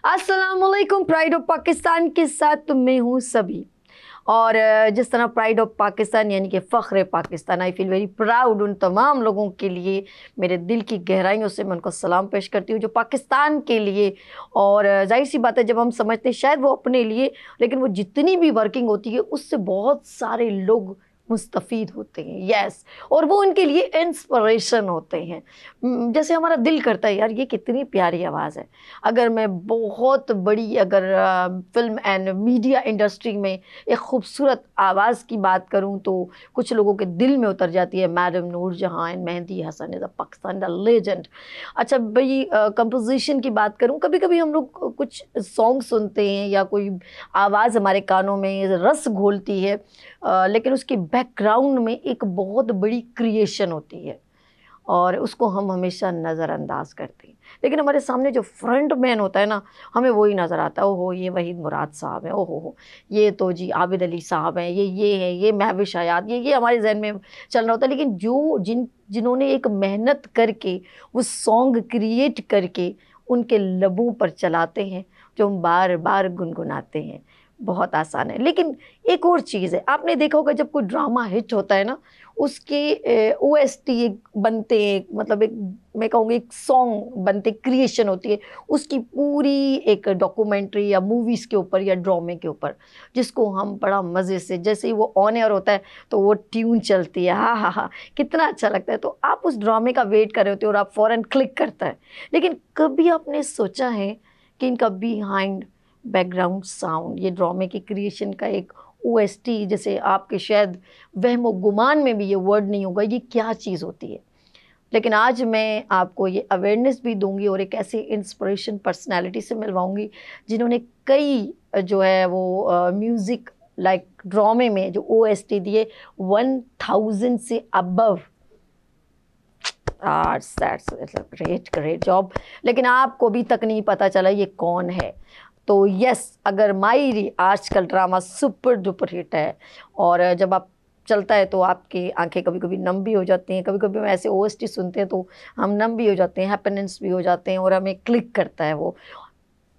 अस्सलामुअलैकुम। Pride of Pakistan के साथ मैं हूँ सभी। और जिस तरह प्राइड ऑफ पाकिस्तान यानी कि फ़ख्र Pakistan, I feel very proud उन तमाम लोगों के लिए। मेरे दिल की गहराइयों से मैं उनको सलाम पेश करती हूँ जो पाकिस्तान के लिए, और जाहिर सी बात है जब हम समझते हैं शायद वो अपने लिए, लेकिन वो जितनी भी वर्किंग होती है उससे बहुत सारे लोग मुस्तफ़ीद होते हैं। यस, और वो उनके लिए इंस्पिरेशन होते हैं। जैसे हमारा दिल करता है यार ये कितनी प्यारी आवाज़ है। अगर मैं बहुत बड़ी फिल्म एंड मीडिया इंडस्ट्री में एक खूबसूरत आवाज़ की बात करूं तो कुछ लोगों के दिल में उतर जाती है madam Noorjahan and Mehdi Hassan is a Pakistan the legend. अच्छा भाई, कंपोजिशन की बात करूं, कभी कभी हम लोग कुछ सॉन्ग सुनते हैं या कोई आवाज़ हमारे कानों में रस घोलती है, लेकिन उसके बैकग्राउंड में एक बहुत बड़ी क्रिएशन होती है और उसको हम हमेशा नज़रअंदाज करते हैं। लेकिन हमारे सामने जो फ्रंट मैन होता है ना, हमें वही नज़र आता है। ओहो ये वहीद मुराद साहब हैं, ओहो हो ये तो जी आबिद अली साहब हैं, ये है, ये महविश हयात, ये हमारे जहन में चल रहा होता है। लेकिन जिन्होंने एक मेहनत करके वो सॉन्ग क्रिएट करके उनके लबों पर चलाते हैं, जो हम बार बार गुनगुनाते हैं, बहुत आसान है। लेकिन एक और चीज़ है, आपने देखा होगा जब कोई ड्रामा हिट होता है ना, उसके OST बनते हैं, मतलब एक मैं कहूँगी एक सॉन्ग बनते, क्रिएशन होती है उसकी पूरी, एक डॉक्यूमेंट्री या मूवीज़ के ऊपर या ड्रामे के ऊपर, जिसको हम बड़ा मज़े से, जैसे ही वो ऑन एयर होता है तो वो ट्यून चलती है, हाँ हाँ हाँ कितना अच्छा लगता है। तो आप उस ड्रामे का वेट कर रहे होते हो और आप फ़ौरन क्लिक करता है। लेकिन कभी आपने सोचा है कि इनका बिहाइंड बैकग्राउंड साउंड, ये ड्रामे की क्रिएशन का एक OST, जैसे आपके शायद वहम व गुमान में भी ये वर्ड नहीं होगा, ये क्या चीज़ होती है। लेकिन आज मैं आपको ये अवेयरनेस भी दूंगी और एक ऐसी इंस्पिरेशन पर्सनालिटी से मिलवाऊंगी जिन्होंने कई जो है वो म्यूज़िक लाइक ड्रामे में जो OST दिए 1000 से अबव। Great job. लेकिन आपको अभी तक नहीं पता चला ये कौन है। तो यस, अगर मायरी आजकल ड्रामा सुपर डुपर हिट है और जब आप चलता है तो आपकी आंखें कभी कभी नम भी हो जाती हैं, कभी कभी हम ऐसे OST सुनते हैं तो हम नम भी हो जाते हैं, हैप्पीनेस भी हो जाते हैं और हमें क्लिक करता है वो।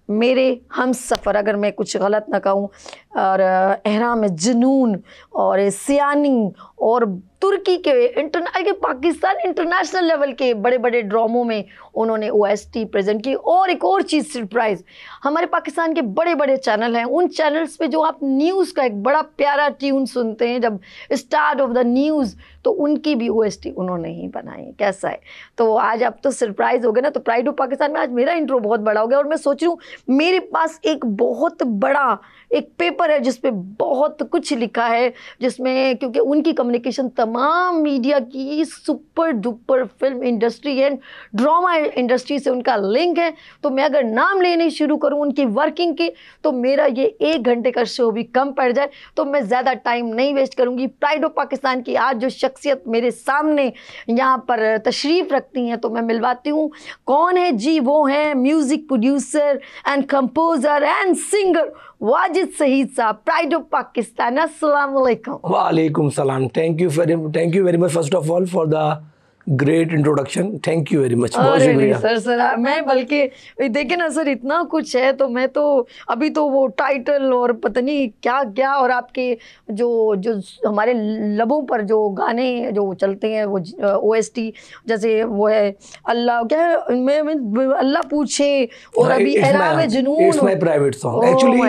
मेरे हम सफ़र, अगर मैं कुछ गलत ना कहूँ, और एहराम जुनून और सियानी और तुर्की के पाकिस्तान इंटरनेशनल लेवल के बड़े बड़े ड्रामों में उन्होंने OST प्रेजेंट की। और एक और चीज़ सरप्राइज़, हमारे पाकिस्तान के बड़े बड़े चैनल हैं, उन चैनल्स पे जो आप न्यूज़ का एक बड़ा प्यारा ट्यून सुनते हैं जब स्टार्ट ऑफ द न्यूज़, तो उनकी भी OST उन्होंने ही बनाई है। कैसा है? तो आज आप तो सरप्राइज़ हो गए ना। तो प्राइड ऑफ पाकिस्तान में आज मेरा इंट्रो बहुत बड़ा हो गया और मैं सोच रही हूँ मेरे पास एक बहुत बड़ा एक पेपर है जिसपे बहुत कुछ लिखा है, जिसमें क्योंकि उनकी कम्युनिकेशन तमाम मीडिया की super duper film industry and drama industry से उनका लिंक है। तो मैं अगर नाम लेने शुरू करूं उनकी वर्किंग के तो मेरा ये 1 घंटे का शो भी कम पड़ जाए। तो मैं ज़्यादा टाइम नहीं वेस्ट करूंगी। प्राइड ऑफ पाकिस्तान की आज जो शख्सियत मेरे सामने यहाँ पर तशरीफ़ रखती हैं तो मैं मिलवाती हूँ कौन है जी। वो हैं music producer and composer and singer Wajid Saeed साहब, प्राइड ऑफ पाकिस्तान। अस्सलाम वालेकुम। वालेकुम सलाम। Thank you very much first of all for the great introduction. Thank you very much. बहुत शुक्रिया सर मैं बल्कि देखे ना सर, इतना कुछ है तो मैं तो अभी तो वो टाइटल और पता नहीं क्या क्या, और आपके जो हमारे लबों पर जो गाने जो चलते हैं वो OST, जैसे वो है अल्लाह क्या है, मैं अल्लाह पूछे और अभी एहराम जुनून, it's my private song. Actually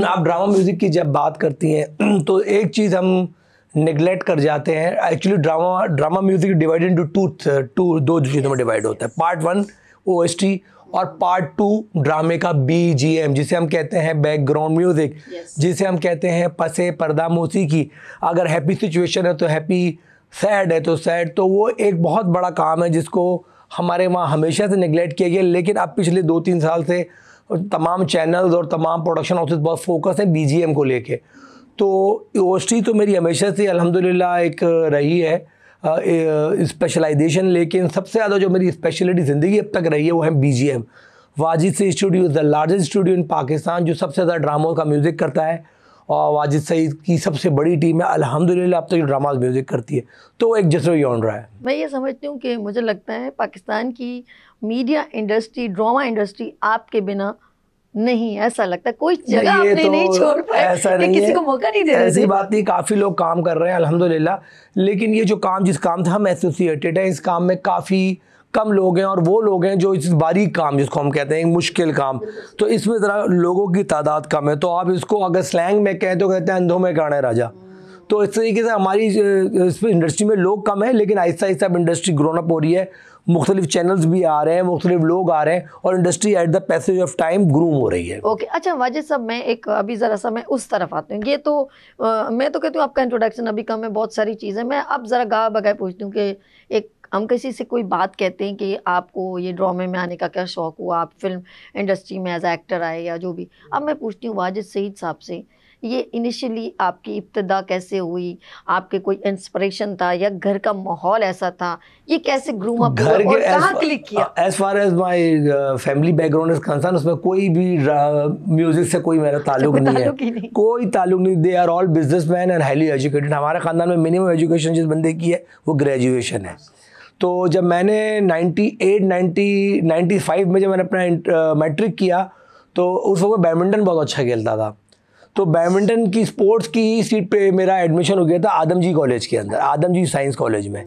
आप ड्रामा म्यूजिक की जब बात करती हैं तो एक चीज़ हम नेगलेक्ट कर जाते हैं। Actually drama music divided into दो चीज़ों में डिवाइड होता है। पार्ट 1 OST और पार्ट 2 ड्रामे का BGM, जिसे हम कहते हैं बैकग्राउंड म्यूजिक, जिसे हम कहते हैं पसे पर्दा मौसीकी। अगर हैप्पी सिचुएशन है तो हैप्पी, सैड है तो सैड। तो वो एक बहुत बड़ा काम है जिसको हमारे वहाँ हमेशा से नेगलेक्ट किया गया। लेकिन अब पिछले 2-3 साल से तमाम चैनल्स और तमाम प्रोडक्शन हाउसेस बहुत फोकस है BGM को लेके। तो OST तो मेरी हमेशा से अल्हम्दुलिल्लाह एक रही है स्पेशलाइजेशन, लेकिन सबसे ज़्यादा जो मेरी स्पेशलिटी ज़िंदगी अब तक रही है वो है BGM। Wajid Saeed studio the largest studio in Pakistan, जो सबसे ज़्यादा ड्रामों का म्यूज़िक करता है, और वाजिद सईद की सबसे बड़ी टीम है अल्हम्दुलिल्लाह अब तक ड्रामा म्यूज़िक करती है। तो एक जज्बा ऑन रहा है। मैं ये समझती हूँ कि मुझे लगता है पाकिस्तान की मीडिया इंडस्ट्री, ड्रामा इंडस्ट्री आपके बिना नहीं, ऐसा लगता है कोई जगह आपने तो नहीं छोड़ पाए, ऐसा नहीं किसी है, को मौका नहीं दे रहे ऐसी थे। बात नहीं, काफ़ी लोग काम कर रहे हैं अल्हम्दुलिल्लाह, लेकिन ये जो काम जिस काम से हम एसोसिएटेड हैं, इस काम में काफ़ी कम लोग हैं, और वो लोग हैं जो इस बारीक काम जिसको हम कहते हैं मुश्किल काम, तो इसमें ज़रा लोगों की तादाद कम है। तो आप इसको अगर स्लैंग में कहें तो कहते हैं अंधों में काने राजा। तो इस तरीके से हमारी इस इंडस्ट्री में लोग कम है, लेकिन आहिस्ता आहिस्ता अब इंडस्ट्री ग्रोन अप हो रही है, मुख्तलिफ चैनल्स भी आ रहे हैं, मुख्तलिफ लोग आ रहे हैं, और industry at the passage of time groom हो रही है। ओके अच्छा वाजिद साहब, मैं एक अभी ज़रा सा मैं उस तरफ आती हूँ। ये तो मैं तो कहती हूँ आपका इंट्रोडक्शन अभी कम है, बहुत सारी चीज़ें। मैं अब ज़रा गा बगाए पूछती हूँ कि एक हम किसी से कोई बात कहते हैं कि आपको ये ड्रामे में आने का क्या शौक़ हुआ, आप फिल्म इंडस्ट्री में एज एक्टर आए या जो भी। अब मैं पूछती हूँ वाजिद सईद साहब से, ये इनिशियली आपकी इब्तिदा कैसे हुई, आपके कोई इंस्पिरेशन था या घर का माहौल ऐसा था, ये कैसे ग्रूम अप हुआ और कहाँ क्लिक किया? As far as my family background is concern, उसमें कोई भी म्यूजिक से कोई मेरा ताल्लुक नहीं है, कोई ताल्लुक नहीं। They are all businessman and highly educated. हमारे ख़ानदान में मिनिमम एजुकेशन जिस बंदे की है वो ग्रेजुएशन है। तो जब मैंने 95 में जब मैंने अपना मैट्रिक किया, तो उस वक्त बैडमिंटन बहुत अच्छा खेलता था। तो बैडमिंटन की स्पोर्ट्स की सीट पे मेरा एडमिशन हो गया था आदम जी कॉलेज के अंदर, आदम जी साइंस कॉलेज में।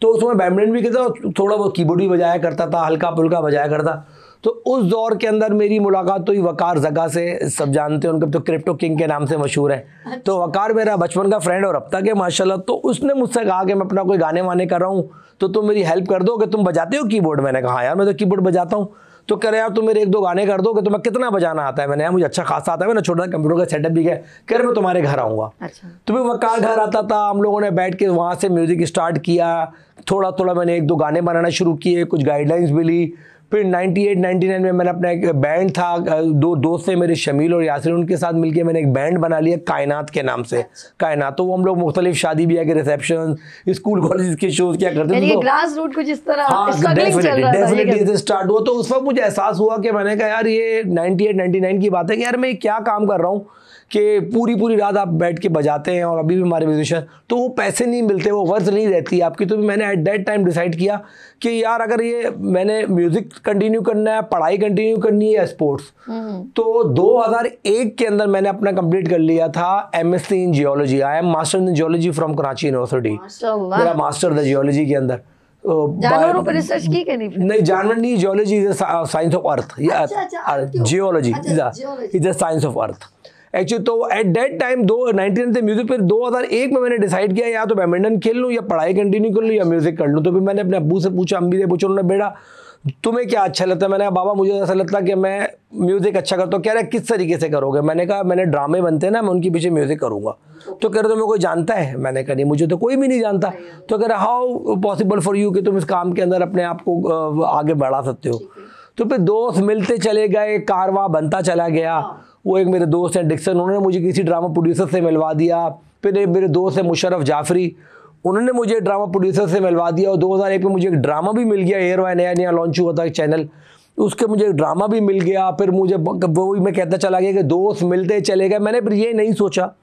तो उसमें बैडमिंटन भी खेलता, थोड़ा बहुत कीबोर्ड भी बजाया करता था, हल्का फुल्का बजाया करता। तो उस दौर के अंदर मेरी मुलाकात हुई वकार जगा से, सब जानते हैं उनका, तो क्रिप्टो किंग के नाम से मशहूर है। तो वकार मेरा बचपन का फ्रेंड और अब तक है माशाल्लाह। तो उसने मुझसे कहा कि मैं अपना कोई गाने वाने कर रहा हूँ, तो तुम मेरी हेल्प कर दो कि तुम बजाते हो कीबोर्ड। मैंने कहा यार मैं तो कीबोर्ड बजाता हूँ। तो कह रहे यार तुम मेरे 1-2 गाने कर दो कि तुम्हें कितना बजाना आता है। मैंने यार मुझे अच्छा खासा आता है, मैंने छोटा कंप्यूटर का सेटअप भी है। कह रहे मैं तुम्हारे घर आऊँगा। अच्छा। तो मैं वकार घर आता था, हम लोगों ने बैठ के वहाँ से म्यूज़िक स्टार्ट किया। थोड़ा थोड़ा मैंने 1-2 गाने बनाना शुरू किए, कुछ गाइडलाइंस मिली। फिर 98-99 में मैंने अपना एक बैंड था, 2 दोस्त थे मेरे, शमील और यासिर, उनके साथ मिलके मैंने एक बैंड बना लिया कायनात के नाम से। कायनात, तो वो हम लोग मुख्तलिफ शादी ब्याह के रिसेप्शन, स्कूल कॉलेज के शोज क्या करते थे। ग्रास रूट कुछ इस तरह डेफिनेटली स्टार्ट हुआ। तो उस वक्त मुझे एहसास हुआ कि मैंने कहा यार ये 98-99 की बात है कि यार मैं क्या काम कर रहा हूँ कि पूरी रात आप बैठ के बजाते हैं, और अभी भी हमारे म्यूजिशियन, तो वो पैसे नहीं मिलते, वो वर्थ नहीं रहती आपकी। तो मैंने एट दैट टाइम डिसाइड किया कि यार अगर ये मैंने म्यूज़िक कंटिन्यू करना है, पढ़ाई कंटिन्यू करनी है या स्पोर्ट्स। तो 2001 के अंदर मैंने अपना कंप्लीट कर लिया था MSc in geology. I am master in geology from Karachi university. मेरा मास्टर था जियोलॉजी के अंदर। जानवरों पर रिसर्च की कि नहीं, जानवर नहीं, geology is the science of earth. Geology is the science of earth actually. तो एट दैट टाइम 19 म्यूजिक पे 2001 में मैंने डिसाइड किया या तो बैडमिंटन खेल लूँ या पढ़ाई कंटिन्यू कर लूँ या म्यूजिक कर लूँ। तो फिर मैंने अपने अब्बू से पूछा, अम्मी से पूछा, उन्होंने बेटा तुम्हें क्या अच्छा लगता है? मैंने कहा बाबा मुझे ऐसा लगता है कि मैं म्यूज़िक अच्छा करता हूँ। कह रहे किस तरीके से करोगे? मैंने कहा मैंने ड्रामे बनते हैं ना, मैं उनके पीछे म्यूज़िक करूँगा। तो कह रहे तुम्हें कोई जानता है? मैंने कहा नहीं, मुझे तो कोई भी नहीं जानता। तो कह रहे हाउ पॉसिबल फॉर यू कि तुम इस काम के अंदर अपने आप को आगे बढ़ा सकते हो? तो फिर दोस्त मिलते चले गए, कारवां बनता चला गया। वो एक मेरे दोस्त हैं डिक्सन, उन्होंने मुझे किसी ड्रामा प्रोड्यूसर से मिलवा दिया। फिर एक मेरे दोस्त है मुशर्रफ जाफरी, उन्होंने मुझे ड्रामा प्रोड्यूसर से मिलवा दिया। और 2001 में मुझे एक ड्रामा भी मिल गया, एयरवाई नया लॉन्च हुआ था एक चैनल, उसके मुझे एक ड्रामा भी मिल गया। फिर मुझे वही मैं कहता चला गया कि दोस्त मिलते चले गए। मैंने फिर ये नहीं सोचा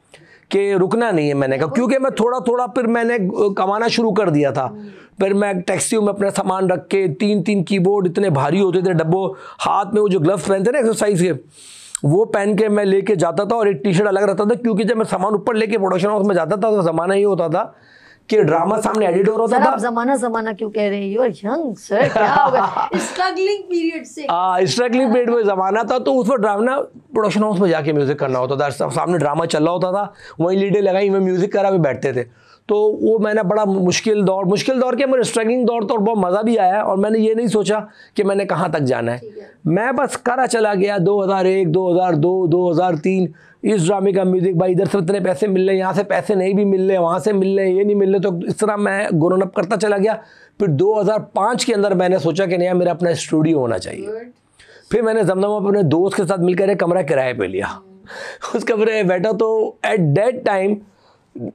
कि रुकना नहीं है, मैंने कहा, क्योंकि मैं थोड़ा फिर मैंने कमाना शुरू कर दिया था। फिर मैं टैक्सियों में अपना सामान रख के 3 कीबोर्ड इतने भारी होते थे, डब्बों, हाथ में वो जो ग्लव्स पहनते ना एक्सरसाइज के, वो पहन के मैं लेके जाता था, और एक टी-शर्ट अलग रहता था, क्योंकि जब मैं सामान ऊपर लेके प्रोडक्शन हाउस में जाता था तो ज़माना ये होता था कि ड्रामा सामने एडिट हो रहा था। ज़माना क्यों कह रहे हैं? यू आर यंग सर, क्या होगा? स्ट्रगलिंग पीरियड से। स्ट्रगलिंग पीरियड में ज़माना था। तो उस पर ड्रामा प्रोडक्शन हाउस में जाके म्यूज़िक करना होता था, सामने ड्रामा चल रहा होता था, वहीं लीडें लगाई, मैं म्यूज़िक करा, में बैठते थे। तो वो मैंने बड़ा मुश्किल दौर के, मेरे स्ट्रगलिंग दौर तो बहुत मज़ा भी आया। और मैंने ये नहीं सोचा कि मैंने कहाँ तक जाना है, मैं बस करा चला गया। 2001, 2002, 2003 इस ड्रामे का म्यूज़िक, भाई इधर से इतने पैसे मिल रहे, यहाँ से पैसे नहीं भी मिल रहे, वहाँ से मिल रहे, ये नहीं मिल रहे। तो इस तरह मैं ग्रोन अप करता चला गया। फिर 2005 के अंदर मैंने सोचा कि नहीं मेरा अपना स्टूडियो होना चाहिए। फिर मैंने जमजमा अपने दोस्त के साथ मिलकर एक कमरा किराए पे लिया, उस कमरे में बैठा। तो एट दैट टाइम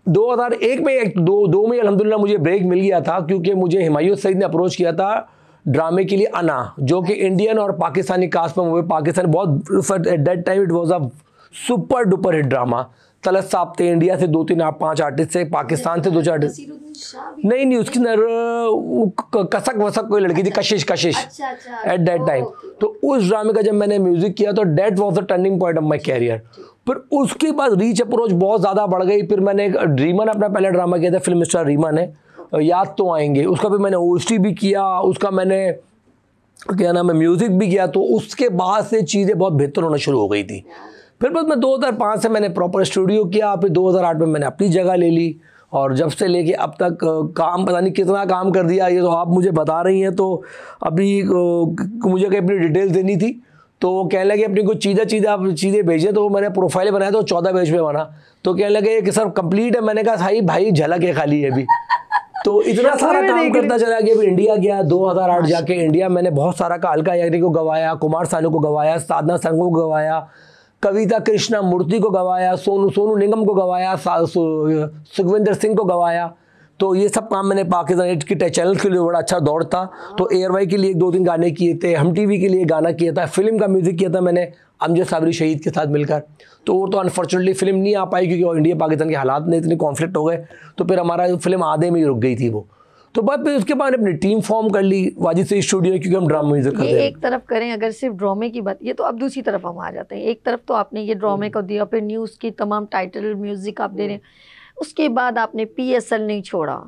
2001 में दो में अल्हम्दुलिल्लाह मुझे ब्रेक मिल गया था, क्योंकि मुझे हिमायत सईद ने अप्रोच किया था ड्रामे के लिए अना, जो कि इंडियन और पाकिस्तानी कास्ट में हुए। पाकिस्तान बहुत at that time it was a super duper hit drama. Talat साहब थे, इंडिया से 2-3-5 आर्टिस्ट थे, पाकिस्तान से 2-4 आर्टिस्ट। नहीं नहीं, उसके अंदर कसक वसक कोई लड़की थी, कशिश एट दैट टाइम। तो उस ड्रामे का जब मैंने म्यूजिक किया तो that was the turning point of my career. फिर उसके बाद रीच अप्रोच बहुत ज़्यादा बढ़ गई। फिर मैंने रीमन अपना पहला ड्रामा किया था, फिल्म स्टार रीमन है, याद तो आएंगे, उसका भी मैंने ओएसटी भी किया, उसका मैंने क्या नाम है म्यूज़िक भी किया। तो उसके बाद से चीज़ें बहुत बेहतर होना शुरू हो गई थी। फिर बस मैं 2005 से मैंने प्रॉपर स्टूडियो किया, फिर 2008 में मैंने अपनी जगह ले ली, और जब से लेके अब तक काम पता नहीं कितना काम कर दिया, ये तो आप मुझे बता रही हैं। तो अभी मुझे कहीं अपनी डिटेल्स देनी थी, तो वो कहने लगे अपनी कुछ चीज़ें भेजिए। तो मैंने प्रोफाइल बनाया तो 14 पेज पे बना। तो कहने लगे कि सर कंप्लीट है। मैंने कहा भाई झलक है खाली है अभी। तो इतना सारा काम करता चला गया। अभी इंडिया गया 2008 जाके इंडिया मैंने बहुत सारा का अलका याग्निक को गवाया, कुमार सानू को गवाया, साधना संगो को गवाया, कविता कृष्णा मूर्ति को गवाया, सोनू निगम को गवाया, सुखविंदर सिंह को गवाया। तो ये सब काम मैंने पाकिस्तान के चैनल के लिए बड़ा अच्छा दौर था। तो एयरवाई के लिए 2-3 गाने किए थे, हम टीवी के लिए गाना किया था, फिल्म का म्यूज़िक किया था मैंने अमजद साबरी शहीद के साथ मिलकर। तो वो तो अनफॉर्चुनेटली फिल्म नहीं आ पाई क्योंकि इंडिया पाकिस्तान के हालात में इतने कॉन्फ्लिक्ट हो गए। तो फिर हमारा फिल्म आधे में ही रुक गई थी वो। तो बाद फिर उसके बाद अपनी टीम फॉर्म कर ली वाजिद सईद स्टूडियो, क्योंकि हम ड्रामा म्यूजिक करते हैं। एक तरफ करें अगर सिर्फ ड्रामे की बात, ये तो अब दूसरी तरफ हम आ जाते हैं। एक तरफ तो आपने ये ड्रामे को दिया, फिर न्यूज़ की तमाम टाइटल म्यूजिक आप दे रहे हैं, उसके बाद आपने PSL नहीं छोड़ा,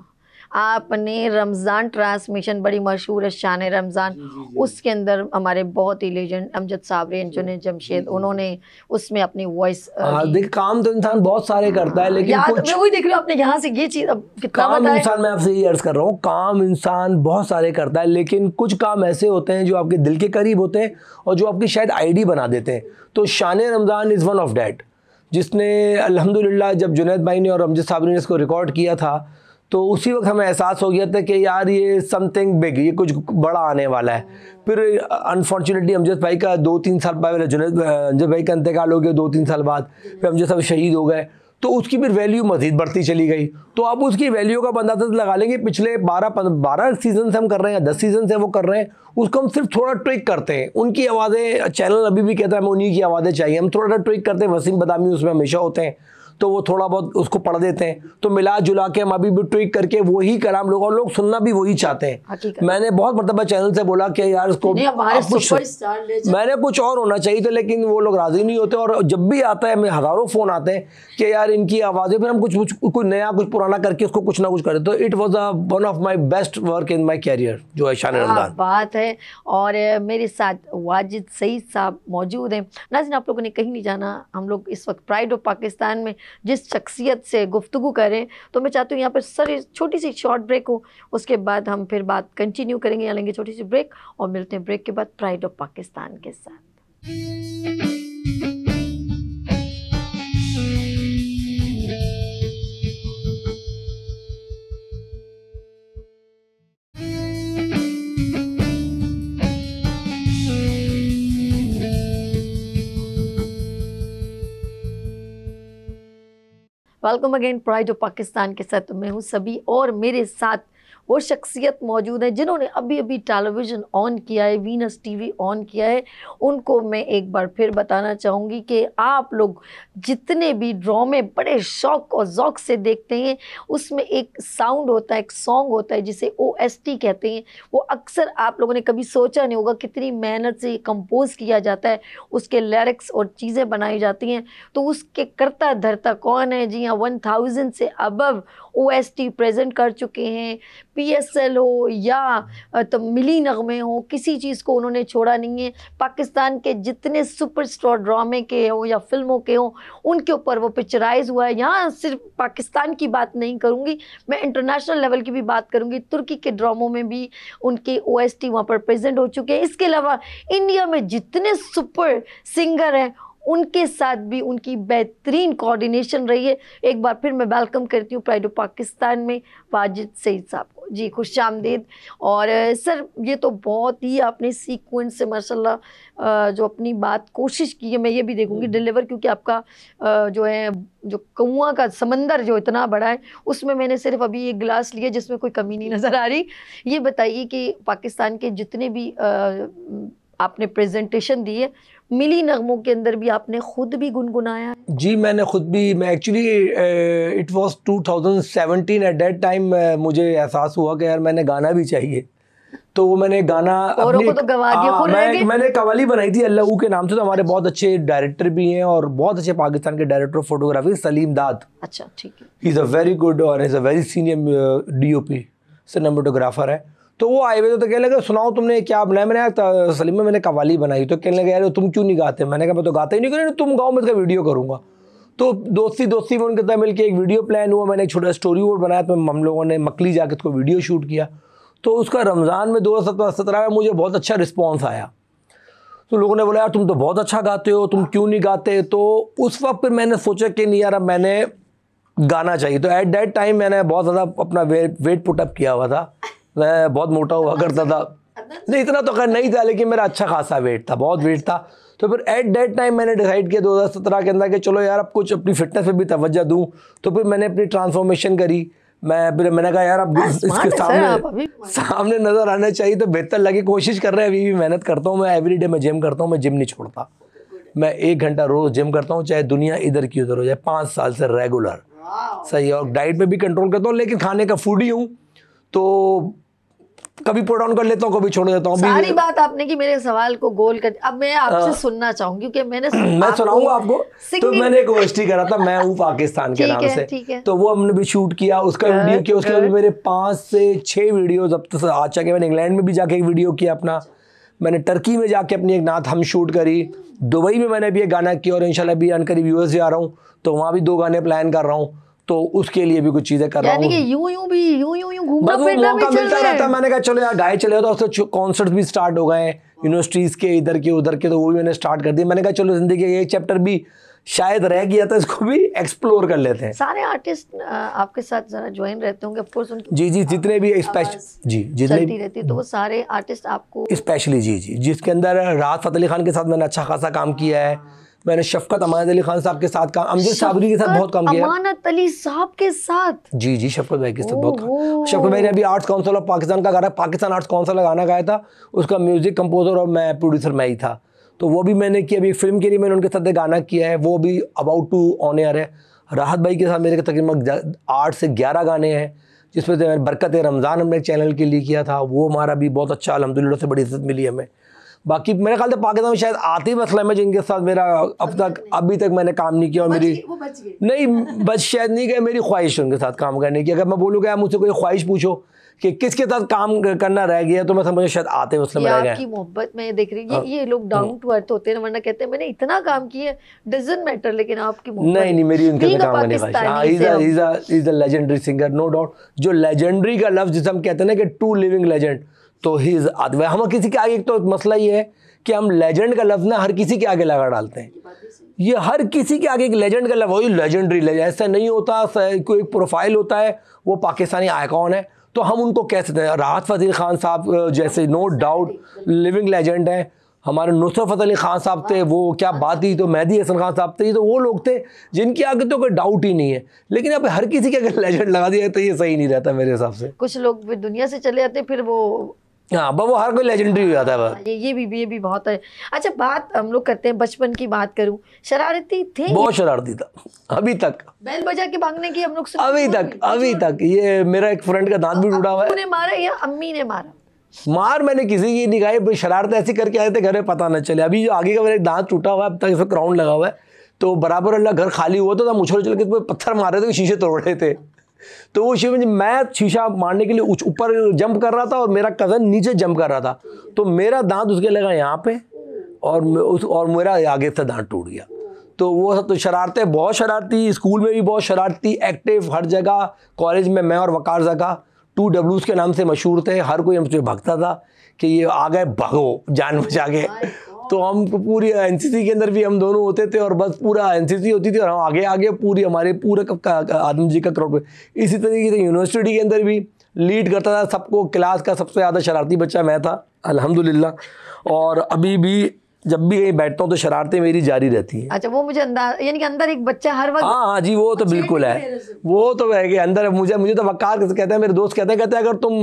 आपने रमज़ान ट्रांसमिशन बड़ी मशहूर है शान रमज़ान, उसके अंदर हमारे बहुत ही लेजेंड अमजद साबरी, जुनैद जमशेद, उन्होंने उसमें अपनी वॉइस देख। काम तो इंसान बहुत सारे करता है, लेकिन कुछ मैं वही देख रही हूँ आपने यहाँ से ये चीज़ अब कितना काम इंसान, मैं आपसे ये अर्ज कर रहा हूँ, काम इंसान बहुत सारे करता है, लेकिन कुछ काम ऐसे होते हैं जो आपके दिल के करीब होते हैं और जो आपकी शायद आईडी बना देते हैं। तो शान Ramzan is one of that, जिसने अल्हम्दुलिल्लाह जब जुनैद भाई ने और अमजद साबरी ने इसको रिकॉर्ड किया था तो उसी वक्त हमें एहसास हो गया था कि यार ये समथिंग बिग, ये कुछ बड़ा आने वाला है। फिर अनफॉर्चुनेटली अमजद भाई का 2-3 साल बाद अमजद भाई का इंतकाल हो गया, 2-3 साल बाद फिर अमजद साहब शहीद हो गए। तो उसकी फिर वैल्यू मज़ीद बढ़ती चली गई। तो आप उसकी वैल्यू का अंदाज़ा लगा लेंगे, पिछले 12 सीजन से हम कर रहे हैं या 10 सीजन से वो कर रहे हैं, उसको हम सिर्फ थोड़ा ट्विक करते हैं। उनकी आवाज़ें चैनल अभी भी कहता है हमें उन्हीं की आवाज़ें चाहिए, हम थोड़ा ट्विक करते हैं। वसीम बदामी उसमें हमेशा होते हैं तो वो थोड़ा बहुत उसको पढ़ देते हैं। तो मिला जुला के हम अभी भी ट्वीट करके वही कलाम लोग, और लोग सुनना भी वही चाहते हैं। मैंने बहुत मरतबा चैनल से बोला कि यार इसको मैंने कुछ और होना चाहिए था, लेकिन वो लोग राजी नहीं होते। और जब भी आता है हमें हज़ारों फ़ोन आते हैं कि यार इनकी आवाज़ें, फिर हम कुछ नया कुछ पुराना करके उसको कुछ ना कुछ करें। तो it was one of my best work in my career जो है शान रमज़ान। बात है। और मेरे साथ वाजिद सईद साहब मौजूद हैं। नाज़रीन, आप लोगों ने कहीं नहीं जाना, हम लोग इस वक्त प्राइड ऑफ पाकिस्तान में जिस शख्सियत से गुफ्तगू करें, तो मैं चाहती हूँ यहाँ पर सर छोटी सी शॉर्ट ब्रेक हो, उसके बाद हम फिर बात कंटिन्यू करेंगे। यहाँ लेंगे छोटी सी ब्रेक और मिलते हैं ब्रेक के बाद प्राइड ऑफ पाकिस्तान के साथ। Welcome again pride of Pakistan के साथ मैं हूँ सभी, और मेरे साथ वो शख्सियत मौजूद है जिन्होंने अभी अभी टेलीविज़न ऑन किया है, वीनस टीवी ऑन किया है। उनको मैं एक बार फिर बताना चाहूँगी कि आप लोग जितने भी ड्रामे बड़े शौक़ और ज़ौक़ से देखते हैं, उसमें एक साउंड होता है, एक सॉन्ग होता है जिसे OST कहते हैं। वो अक्सर आप लोगों ने कभी सोचा नहीं होगा कितनी मेहनत से कंपोज किया जाता है, उसके लिरिक्स और चीज़ें बनाई जाती हैं। तो उसके करता धरता कौन है? जी हाँ, 1000 से अबव OST प्रेजेंट कर चुके हैं। PSL हो या तो मिली नगमे हो, किसी चीज़ को उन्होंने छोड़ा नहीं है। पाकिस्तान के जितने सुपरस्टार ड्रामे के हो या फिल्मों के हो, उनके ऊपर वो पिक्चराइज हुआ है। यहाँ सिर्फ पाकिस्तान की बात नहीं करूँगी, मैं इंटरनेशनल लेवल की भी बात करूँगी। तुर्की के ड्रामों में भी उनके OST वहाँ पर प्रेजेंट हो चुके हैं। इसके अलावा इंडिया में जितने सुपर सिंगर हैं, उनके साथ भी उनकी बेहतरीन कोऑर्डिनेशन रही है। एक बार फिर मैं वेलकम करती हूँ प्राइड ऑफ पाकिस्तान में वाजिद सईद साहब को। जी खुशामदीद। और सर, ये तो बहुत ही आपने सीक्वेंस से माशाल्लाह जो अपनी बात कोशिश की है, मैं ये भी देखूंगी डिलीवर, क्योंकि आपका जो है जो कुआं का समंदर जो इतना बड़ा है, उसमें मैंने सिर्फ अभी एक गिलास लिया जिसमें कोई कमी नहीं नज़र आ रही। ये बताइए कि पाकिस्तान के जितने भी आपने प्रेजेंटेशन दी है, मिली नगमों के अंदर भी आपने खुद भी गुनगुनाया है? जी मैंने खुद भी, मैं actually it was 2017 at that time मुझे एहसास हुआ कि यार मैंने गाना भी चाहिए। तो वो मैंने गाना औरों को तो गवा दिया, खुद रह गए। मैंने कवाली बनाई थी अल्लाह के नाम से। तो हमारे बहुत अच्छे डायरेक्टर भी हैं और बहुत अच्छे पाकिस्तान के डायरेक्टर ऑफ फोटोग्राफी सलीम दाद। अच्छा ठीक है। He is a very good और is a very senior DOP cinematographer है। तो वो आए हुए तो कहने लगे सुनाओ तुमने क्या बनाया। मैंने यार सलीम में मैंने कवाली बनाई। तो कहने लगे यार तुम क्यों नहीं गाते। मैंने कहा मैं तो गाता ही नहीं, करें तुम गाओ, मैं इसका वीडियो करूँगा। तो दोस्ती में उनके साथ मिलकर एक वीडियो प्लान हुआ। मैंने एक छोटा स्टोरी बोर्ड बनाया। तो हम लोगों ने मकली जाके उसको वीडियो शूट किया। तो उसका रमज़ान में 2017 में मुझे बहुत अच्छा रिस्पॉन्स आया। तो लोगों ने बोला यार तुम तो बहुत अच्छा गाते हो, तुम क्यों नहीं गाते। तो उस वक्त फिर मैंने सोचा कि नहीं यार अब मैंने गाना चाहिए। तो एट दैट टाइम मैंने बहुत ज़्यादा अपना वेट पुटअप किया हुआ था। मैं बहुत मोटा हुआ करता था, नहीं इतना तो खैर नहीं था, लेकिन मेरा अच्छा खासा वेट था, बहुत वेट था। तो फिर एट दैट टाइम मैंने डिसाइड किया 2017 के अंदर कि चलो यार अब कुछ अपनी फिटनेस पे भी तवज्जो दूँ। तो फिर मैंने अपनी ट्रांसफॉर्मेशन करी। मैंने कहा यार अब इसके सामने नज़र आना चाहिए तो बेहतर लगे। कोशिश कर रहे हैं, अभी भी मेहनत करता हूँ मैं। एवरीडे मैं जिम करता हूँ, मैं जिम नहीं छोड़ता। मैं 1 घंटा रोज़ जिम करता हूँ, चाहे दुनिया इधर की उधर हो जाए। 5 साल से रेगुलर सही। और डाइट पे भी कंट्रोल करता हूँ, लेकिन खाने का फूडी हूँ तो कभी पुट ऑन कर लेता हूँ, कभी छोड़ देता हूँ। सारी बात आपने की मेरे सवाल को गोल कर। अब मैं आपसे सुनना चाहूँ क्योंकि मैंने मैं सुनाऊंगा आपको। तो मैंने एक ओएसटी करा था, मैं हूँ पाकिस्तान के नाम से। तो वो हमने भी शूट किया, उसका वीडियो किया। उसके बाद मेरे 5 से 6 वीडियोज अब तक आ चुके। मैंने इंग्लैंड में भी जाके एक वीडियो किया अपना। मैंने टर्की में जाके अपनी एक नात हम शूट करी। दुबई में मैंने भी एक गाना किया और इंशाल्लाह भी अनकरीब यूएस जा रहा हूँ, तो वहाँ भी 2 गाने प्लान कर रहा हूँ। तो उसके लिए भी कुछ चीज़ें कर रहा हूँ। यानी कि यूं घूमना फिरना भी मिलता रहता है। मैंने कहा चलो यार गाए चले जाओ। तो कॉन्सर्ट भी स्टार्ट हो गए हैं यूनिवर्सिटीज़ के इधर के उधर के, तो वो भी मैंने स्टार्ट कर दिया। मैंने कहा चलो ज़िंदगी का एक चैप्टर भी शायद रह गया था, इसको भी एक्सप्लोर कर लेते हैं। सारे आर्टिस्ट आपके साथ जरा ज्वाइन रहते होंगे ऑफ कोर्स, उनकी जी जितने भी जितने चलती रहती है, तो वो सारे आर्टिस्ट आपको स्पेशली जी जिसके अंदर राहत फ़तेह अली खान के साथ मैंने अच्छा खासा काम किया है। मैंने शफकत अमानत अली खान साहब के साथ काम, अमजद साबरी के साथ बहुत काम किया। अमानत अली साहब के साथ जी शफकत भाई के साथ बहुत काम। शफकत भाई ने अभी आर्ट्स काउंसिल ऑफ पाकिस्तान का गाना, पाकिस्तान आर्ट्स काउंसिल का गाना गाया था। उसका म्यूजिक कंपोजर और मैं प्रोड्यूसर मैं ही था। तो वो भी मैंने किया। अभी फिल्म के लिए मैंने उनके साथ गाना किया है, वो भी अबाउट टू ऑन एयर है। राहत भाई के साथ मेरे तकरीबन 8 से 11 गाने हैं, जिसमें से बरकत रमज़ान हमने चैनल के लिए किया था। वो हमारा भी बहुत अच्छा, अल्हम्दुलिल्लाह से बड़ी इज्जत मिली हमें। बाकी मेरे ख्याल से पाकिस्तान में शायद आतिफ असलम है जिनके साथ मेरा अभी तक मैंने काम नहीं किया। और मेरी नहीं बस शायद नहीं गए, मेरी ख्वाहिश उनके साथ काम करने की। अगर मैं बोलूँगा मुझसे कोई ख्वाहिश पूछो कि किसके साथ काम करना रह गया, तो मैं समझो शायद आतिफ असलम रह गए। आपकी मोहब्बत में देख रही है, ये लोग डाउन टू अर्थ होते हैं, वरना कहते हैं मैंने इतना काम किया डजंट मैटर, लेकिन आपकी मोहब्बत नहीं मेरी उनके साथ काम करने की ख्वाहिश। Is a legendary singer no doubt. जो लेजेंडरी का लफ्ज़ जिसे हम कहते हैं ना कि टू लिविंग लेजेंड, तो ही इज़ आतिफ। हम किसी के आगे, एक तो मसला ये है कि हम लेजेंड का लफ्ज़ ना हर किसी के आगे लगा डालते हैं। ये हर किसी के आगे एक लेजेंड का लफ्ज़, वही लेजेंडरी ऐसा नहीं होता। कोई प्रोफाइल होता है, वो पाकिस्तानी आइकॉन है, तो हम उनको कह सकते हैं। राहत फ़तेह अली खान साहब जैसे नो डाउट लिविंग लेजेंड हैं। हमारे नुसरत फ़तेह अली खान साहब थे, वो क्या बात ही। तो मेहदी हसन खान साहब थे, तो वो लोग थे जिनके आगे तो कोई डाउट ही नहीं है। लेकिन अब हर किसी के अगर लेजेंड लगा दिया तो ये सही नहीं रहता मेरे हिसाब से। कुछ लोग भी दुनिया से चले जाते फिर वो हाँ वो हर कोई लेजेंडरी हो जाता है। ये भी बहुत है। अच्छा बात हम लोग करते हैं बचपन की बात करूं, शरारती थे? बहुत शरारती था, अभी तक। बैल बजा के भागने की हम लोग अभी तक ये मेरा एक फ्रेंड का दांत भी टूटा हुआ है। ने मारा या अम्मी ने मारा? मार मैंने किसी की नहीं खाई, शरारत ऐसी करके आए थे घर में पता न चले। अभी जो आगे का मेरा एक दांत टूटा हुआ है, अब तक इसमें क्राउन लगा हुआ है। तो बराबर अल्लाह घर खाली हुआ तो मुझे चल के पत्थर मार रहे थे, शीशे तोड़ रहे थे। तो वो मैं शीशा मारने के लिए ऊपर जंप कर रहा था और मेरा कज़न नीचे जंप कर रहा था। तो मेरा दांत उसके लगा यहाँ पे और मेरा आगे से दांत टूट गया। तो वो सब तो शरारतें, बहुत शरारती, स्कूल में भी बहुत शरारती, एक्टिव हर जगह। कॉलेज में मैं और वकार ज़का 2Ws के नाम से मशहूर थे। हर कोई हमसे भागता था कि ये आ गए, भागो जान बचा के। तो हम पूरी एनसीसी के अंदर भी हम दोनों होते थे और बस पूरा एनसीसी होती थी और हम आगे आगे पूरी हमारे पूरे आदम जी का क्राउड। इसी तरीके से यूनिवर्सिटी के अंदर भी लीड करता था सबको। क्लास का सबसे ज़्यादा शरारती बच्चा मैं था अल्हम्दुलिल्लाह। और अभी भी जब भी कहीं बैठता हूँ तो शरारतें मेरी जारी रहती हैं। अच्छा वो मुझे अंदर, यानी कि अंदर एक बच्चा हर वक्त। हाँ जी वो तो बिल्कुल है, वो तो है कि अंदर मुझे तो वकार कहते हैं, मेरे दोस्त कहते हैं अगर तुम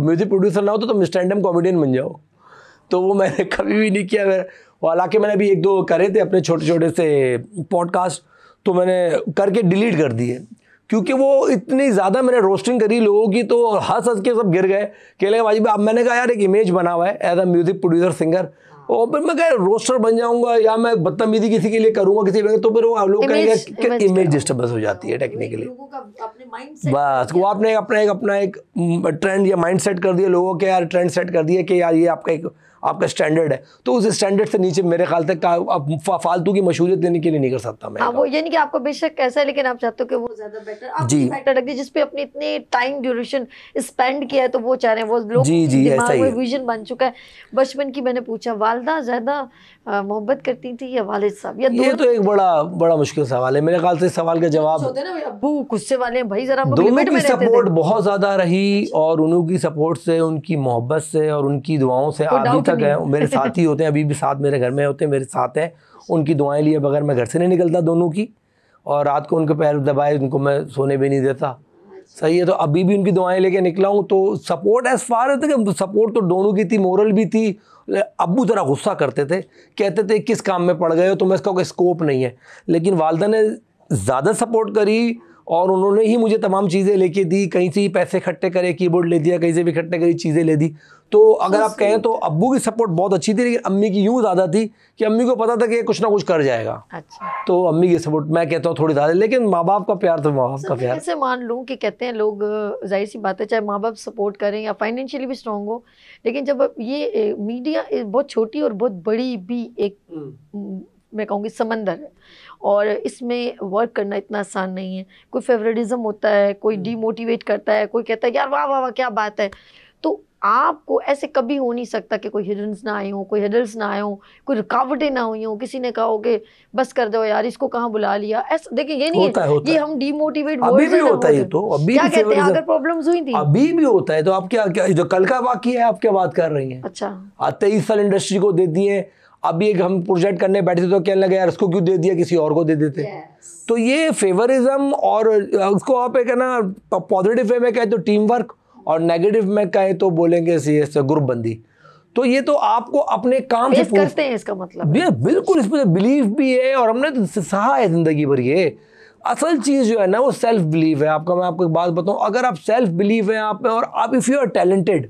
म्यूजिक प्रोड्यूसर ना हो तो तुम स्टैंड अप कॉमेडियन बन जाओ। तो वो मैंने कभी भी नहीं किया। और हालांकि मैंने अभी 1-2 करे थे अपने छोटे छोटे से पॉडकास्ट, तो मैंने करके डिलीट कर दिए, क्योंकि वो इतनी ज़्यादा मैंने रोस्टिंग करी लोगों की, तो हंस हंस के सब गिर गए कि लगे भाई। अब मैंने कहा यार एक इमेज बना हुआ है as a music producer singer, और फिर मैं कह रोस्टर बन जाऊंगा या मैं बदतमीजी किसी के लिए करूंगा किसी तो फिर वो लोग कहेंगे कि इमेज डिस्टर्बेंस हो जाती है टेक्निकली। बस वो आपने अपना एक ट्रेंड या माइंड सेट कर दिया लोगों के, यार ट्रेंड सेट कर दिया कि यार ये आपका स्टैंडर्ड है, तो उस स्टैंडर्ड से नीचे मेरे ख्याल तक फालतू की मशहूरियत देने के लिए नहीं कर सकता मैं। वो यानी कि आपको बेशक कैसा है, लेकिन आप चाहते हो कि वो ज्यादा बेटर आपकी फैक्टर रख दी, जिसपे अपने इतने टाइम ड्यूरेशन स्पेंड किया है, तो वो चाह रहे हैं, वो लोग दिमाग में विजन बन चुका है। बचपन की मैंने पूछा, वालदा ज्यादा मोहब्बत करती थी या वालिद साहब, या ये तो एक बड़ा मुश्किल सवाल है मेरे ख्याल से। इस सवाल का जवाब होते हैं ना, अब्बू गुस्से वाले हैं भाई, जरा दोनों की सपोर्ट बहुत ज्यादा रही, और उन्हों की सपोर्ट से, उनकी मोहब्बत से और उनकी दुआओं से अभी तक है। मेरे साथी होते हैं, अभी भी साथ मेरे घर में होते हैं, मेरे साथ हैं, उनकी दुआएं लिए बगैर मैं घर से नहीं निकलता दोनों की, और रात को उनके पैर दबाए उनको मैं सोने भी नहीं देता। सही है, तो अभी भी उनकी दुआएं लेके निकला हूँ। तो सपोर्ट एज फार है कि सपोर्ट तो दोनों की थी, मोरल भी थी। अब्बू ज़रा गुस्सा करते थे, कहते थे किस काम में पड़ गए हो, तुम्हें इसका कोई स्कोप नहीं है, लेकिन वालदा ने ज़्यादा सपोर्ट करी, और उन्होंने ही मुझे तमाम चीज़ें लेके दी, कहीं से ही पैसे इकट्ठे करे, कीबोर्ड ले दिया, कहीं से भी इकट्ठे करी चीज़ें ले दी। तो अगर आप कहें तो अब्बू की सपोर्ट बहुत अच्छी थी, लेकिन अम्मी की यूँ ज़्यादा थी कि अम्मी को पता था कि कुछ ना कुछ कर जाएगा। अच्छा। तो अम्मी की सपोर्ट मैं कहता हूँ थोड़ी ज़्यादा, लेकिन माँ बाप का प्यार तो माँ बाप का प्यार। ऐसे मान लूँ कि कहते हैं लोग, जाहिर सी बात है, चाहे माँ बाप सपोर्ट करें या फाइनेंशियली भी स्ट्रांग हो, लेकिन जब ये मीडिया बहुत छोटी और बहुत बड़ी भी एक मैं कहूँगी समंदर है, और इसमें वर्क करना इतना आसान नहीं है। कोई फेवरेटिज्म होता है, कोई डीमोटिवेट करता है, कोई कहता है यार वाह वाह वाह क्या बात है। तो आपको ऐसे कभी हो नहीं सकता कि कोई हिडन्स ना आए हो, कोई हिडल्स ना आए हो, कोई रुकावटें ना हुई हो, किसी ने कहा हो कि बस कर दो यार, इसको कहाँ बुला लिया। ऐसा देखिए, ये नहीं है ये हम डीमोटिवेट अभी भी होता है, तो अभी क्या कहते हैं, अगर प्रॉब्लम्स हुई थी अभी भी होता है। तो आप क्या जो कल का वाकया है आप क्या बात कर रही हैं? अच्छा, 23 साल इंडस्ट्री को दे दिए, अभी एक हम प्रोजेक्ट करने बैठे थे तो कहने लगे यार इसको क्यों दे दिया, किसी और को दे देते। तो ये फेवरिज्म, और उसको आप एक है ना पॉजिटिव वे में कहे तो टीम वर्क, और नेगेटिव में कहे तो बोलेंगे ग्रुप बंदी। तो ये तो आपको अपने काम से करते हैं, इसका मतलब बिल्कुल इसमें बिलीव भी है, और हमने तो सहा है जिंदगी भर। ये असल चीज़ जो है ना वो सेल्फ बिलीव है आपका। मैं आपको एक बात बताऊं, अगर आप सेल्फ बिलीव है आप में, और आप इफ़ यू आर टैलेंटेड,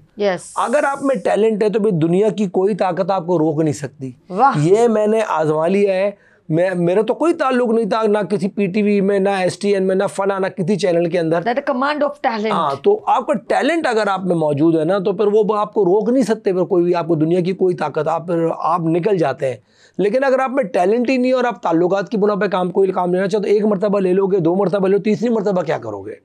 अगर आप में टैलेंट है तो भाई दुनिया की कोई ताकत आपको रोक नहीं सकती। ये मैंने आजमा लिया है। मेरा तो कोई ताल्लुक नहीं था ना किसी पीटीवी में, ना एसटीएन में, ना फला, ना किसी चैनल के अंदर। That command of talent. हाँ, तो आपका टैलेंट अगर आप में मौजूद है ना, तो फिर वो आपको रोक नहीं सकते, फिर कोई भी आपको दुनिया की कोई ताकत, आप निकल जाते हैं। लेकिन अगर आप में टैलेंट ही नहीं और आप ताल्लुकात की बुना पे कोई काम लेना चाहो, तो एक मरतबा ले लोगे, 2 मरतबा ले लो, तीसरी मरतबा क्या करोगे?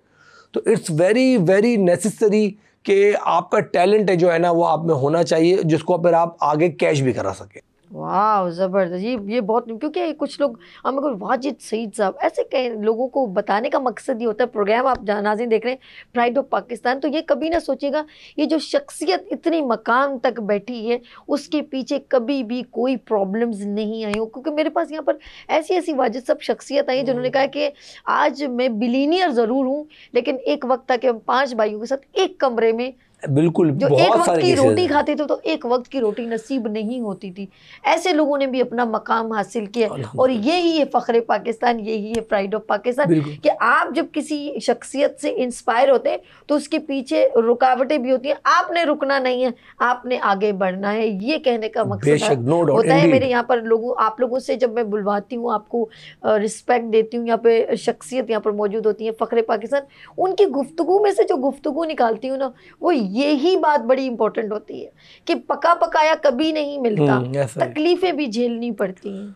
तो इट्स वेरी वेरी नेसेसरी कि आपका टैलेंट है जो है ना वो आप में होना चाहिए, जिसको फिर आप आगे कैश भी करा सके। वाह ज़बरदस्त। ये बहुत, क्योंकि कुछ लोग हमें कोई वाजिद सईद साहब ऐसे कई लोगों को बताने का मकसद ये होता है। प्रोग्राम आप नाज़रीन देख रहे हैं प्राइड ऑफ पाकिस्तान, तो ये कभी ना सोचिएगा ये जो शख्सियत इतनी मकाम तक बैठी है उसके पीछे कभी भी कोई प्रॉब्लम्स नहीं आई हो, क्योंकि मेरे पास यहाँ पर ऐसी ऐसी वाजिद सब शख्सियत आई हैं जिन्होंने कहा कि आज मैं बिलीनियर ज़रूर हूँ, लेकिन एक वक्त था कि हम 5 भाइयों के साथ एक कमरे में बिल्कुल जो एक वक्त की रोटी खाते थे तो एक वक्त की रोटी नसीब नहीं होती थी। ऐसे लोगों ने भी अपना मकाम हासिल किया, और यही है फ़ख्र पाकिस्तान, यही है प्राइड ऑफ पाकिस्तान कि आप जब किसी शख्सियत से इंस्पायर होते हैं तो उसके पीछे रुकावटें भी होती हैं, आपने रुकना नहीं है, आपने आगे बढ़ना है, ये कहने का मकसद होता है। मेरे यहाँ पर आप लोगों से जब मैं बुलवाती हूँ, आपको रिस्पेक्ट देती हूँ, यहाँ पे शख्सियत यहाँ पर मौजूद होती है फ़ख्र पाकिस्तान, उनकी गुफ्तगू में से जो गुफ्तगू निकालती हूँ ना, वो यही बात बड़ी इंपॉर्टेंट होती है कि पका पकाया कभी नहीं मिलता, तकलीफें भी झेलनी पड़ती हैं।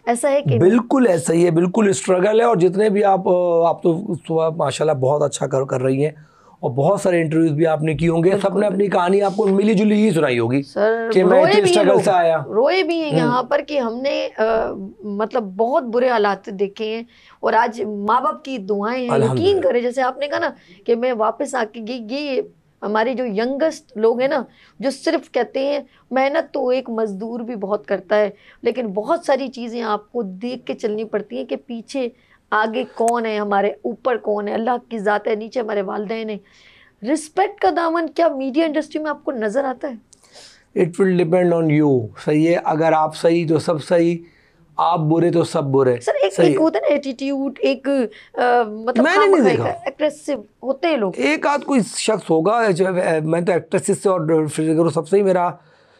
ऐसा है कि बिल्कुल ऐसा ही है, बिल्कुल स्ट्रगल है। और जितने भी आप तो माशाल्लाह बहुत अच्छा कर रही हैं, और बहुत सारे इंटरव्यूज भी आपने किए होंगे, सबने अपनी कहानी आपको मिली जुली ही सुनाई होगी कि मैं इतने स्ट्रगल से आया। रोए भी हैं यहाँ पर कि हमने मतलब बहुत बुरे हालात देखे हैं, और आज माँ बाप की दुआएं हैं। यकीन करें, जैसे आपने कहा ना कि मैं वापस आके ये हमारे जो यंगेस्ट लोग हैं ना, जो सिर्फ कहते हैं मेहनत तो एक मजदूर भी बहुत करता है, लेकिन बहुत सारी चीज़ें आपको देख के चलनी पड़ती हैं कि पीछे आगे कौन है, हमारे ऊपर कौन है, अल्लाह की ज़ात है, नीचे हमारे वालिदैन है। रिस्पेक्ट का दामन क्या मीडिया इंडस्ट्री में आपको नज़र आता है? It will depend on you. सही है, अगर आप सही तो सब सही, आप बुरे तो सब बुरे। सर एक होता है ना एटीट्यूड, एक मतलब मैंने नहीं देखा, एग्रेसिव होते हैं लोग। एक आध कोई शख्स होगा, मैं तो एक्ट्रेसेस से और फिगर सबसे ही मेरा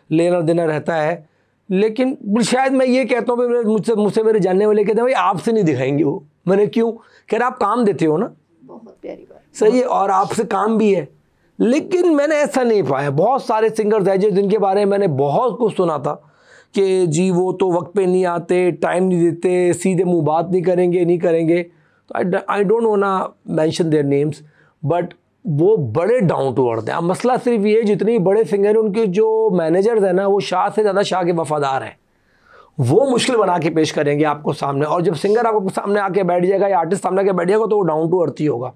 लेना देना रहता है, लेकिन शायद मैं ये कहता हूँ, मुझसे मेरे जानने वाले कहते हैं भाई आपसे नहीं दिखाएंगे वो। मैंने क्यों? कह रहा आप काम देते हो ना। बहुत प्यारी बात। सही है, और आपसे काम भी है, लेकिन मैंने ऐसा नहीं पाया। बहुत सारे सिंगर्स हैं जिनके बारे में मैंने बहुत कुछ सुना था कि जी वो तो वक्त पे नहीं आते, टाइम नहीं देते, सीधे मुंह बात नहीं करेंगे। तो I don't want to mention their names, but वो बड़े डाउन टू अर्थ हैं। अब मसला सिर्फ ये, जितने बड़े सिंगर हैं उनके जो मैनेजर्स हैं ना, वो शाह से ज़्यादा शाह के वफादार हैं। वो मुश्किल बना के पेश करेंगे आपको सामने, और जब सिंगर आपको सामने आके बैठ जाएगा या आर्टिस्ट सामने आके बैठ जाएगा तो वो डाउन टू अर्थ ही होगा।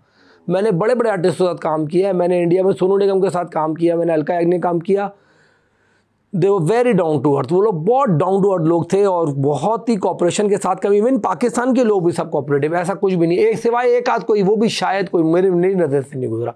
मैंने बड़े बड़े आर्टिस्टों के साथ काम किया है, मैंने इंडिया में सोनू निगम के साथ काम किया, मैंने अलका याग्निक ने काम किया। They were very down to earth, वो लोग बहुत डाउन टू अर्थ लोग थे और बहुत ही कॉपरेशन के साथ कभी। इवन पाकिस्तान के लोग भी सब कॉपरेटिव, ऐसा कुछ भी नहीं, एक सिवाय एक आध कोई, वो भी शायद कोई मेरी नज़र से नहीं गुजरा।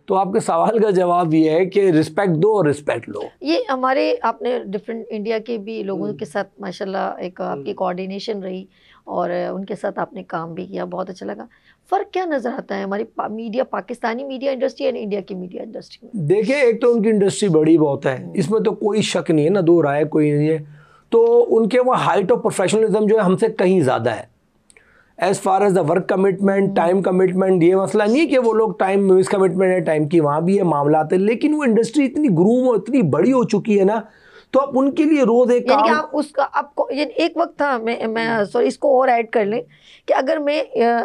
तो आपके सवाल का जवाब ये है कि रिस्पेक्ट दो और रिस्पेक्ट लो। ये हमारे आपने डिफरेंट इंडिया के भी लोगों के साथ माशाल्लाह एक आपकी कोऑर्डिनेशन रही और उनके साथ आपने काम भी किया, बहुत अच्छा लगा। फ़र्क क्या नज़र आता है हमारी मीडिया, पाकिस्तानी मीडिया इंडस्ट्री और इंडिया की मीडिया इंडस्ट्री में? देखिए, एक तो उनकी इंडस्ट्री बड़ी बहुत है, इसमें तो कोई शक नहीं है ना, दो राय कोई नहीं है। तो उनके वो हाइट ऑफ प्रोफेशनलिज्म जो है हमसे कहीं ज़्यादा है। As far as the work commitment, time commitment, ये मसला नहीं है कि वो लोग टाइम मिस कमिटमेंट है, टाइम की वहाँ भी है मामला आते हैं, लेकिन वो इंडस्ट्री इतनी ग्रूम और इतनी बड़ी हो चुकी है ना, तो आप उनके लिए रोज एक काम, आप उसका आपको ये एक वक्त था, मैं सॉरी इसको और ऐड कर लें कि अगर मैं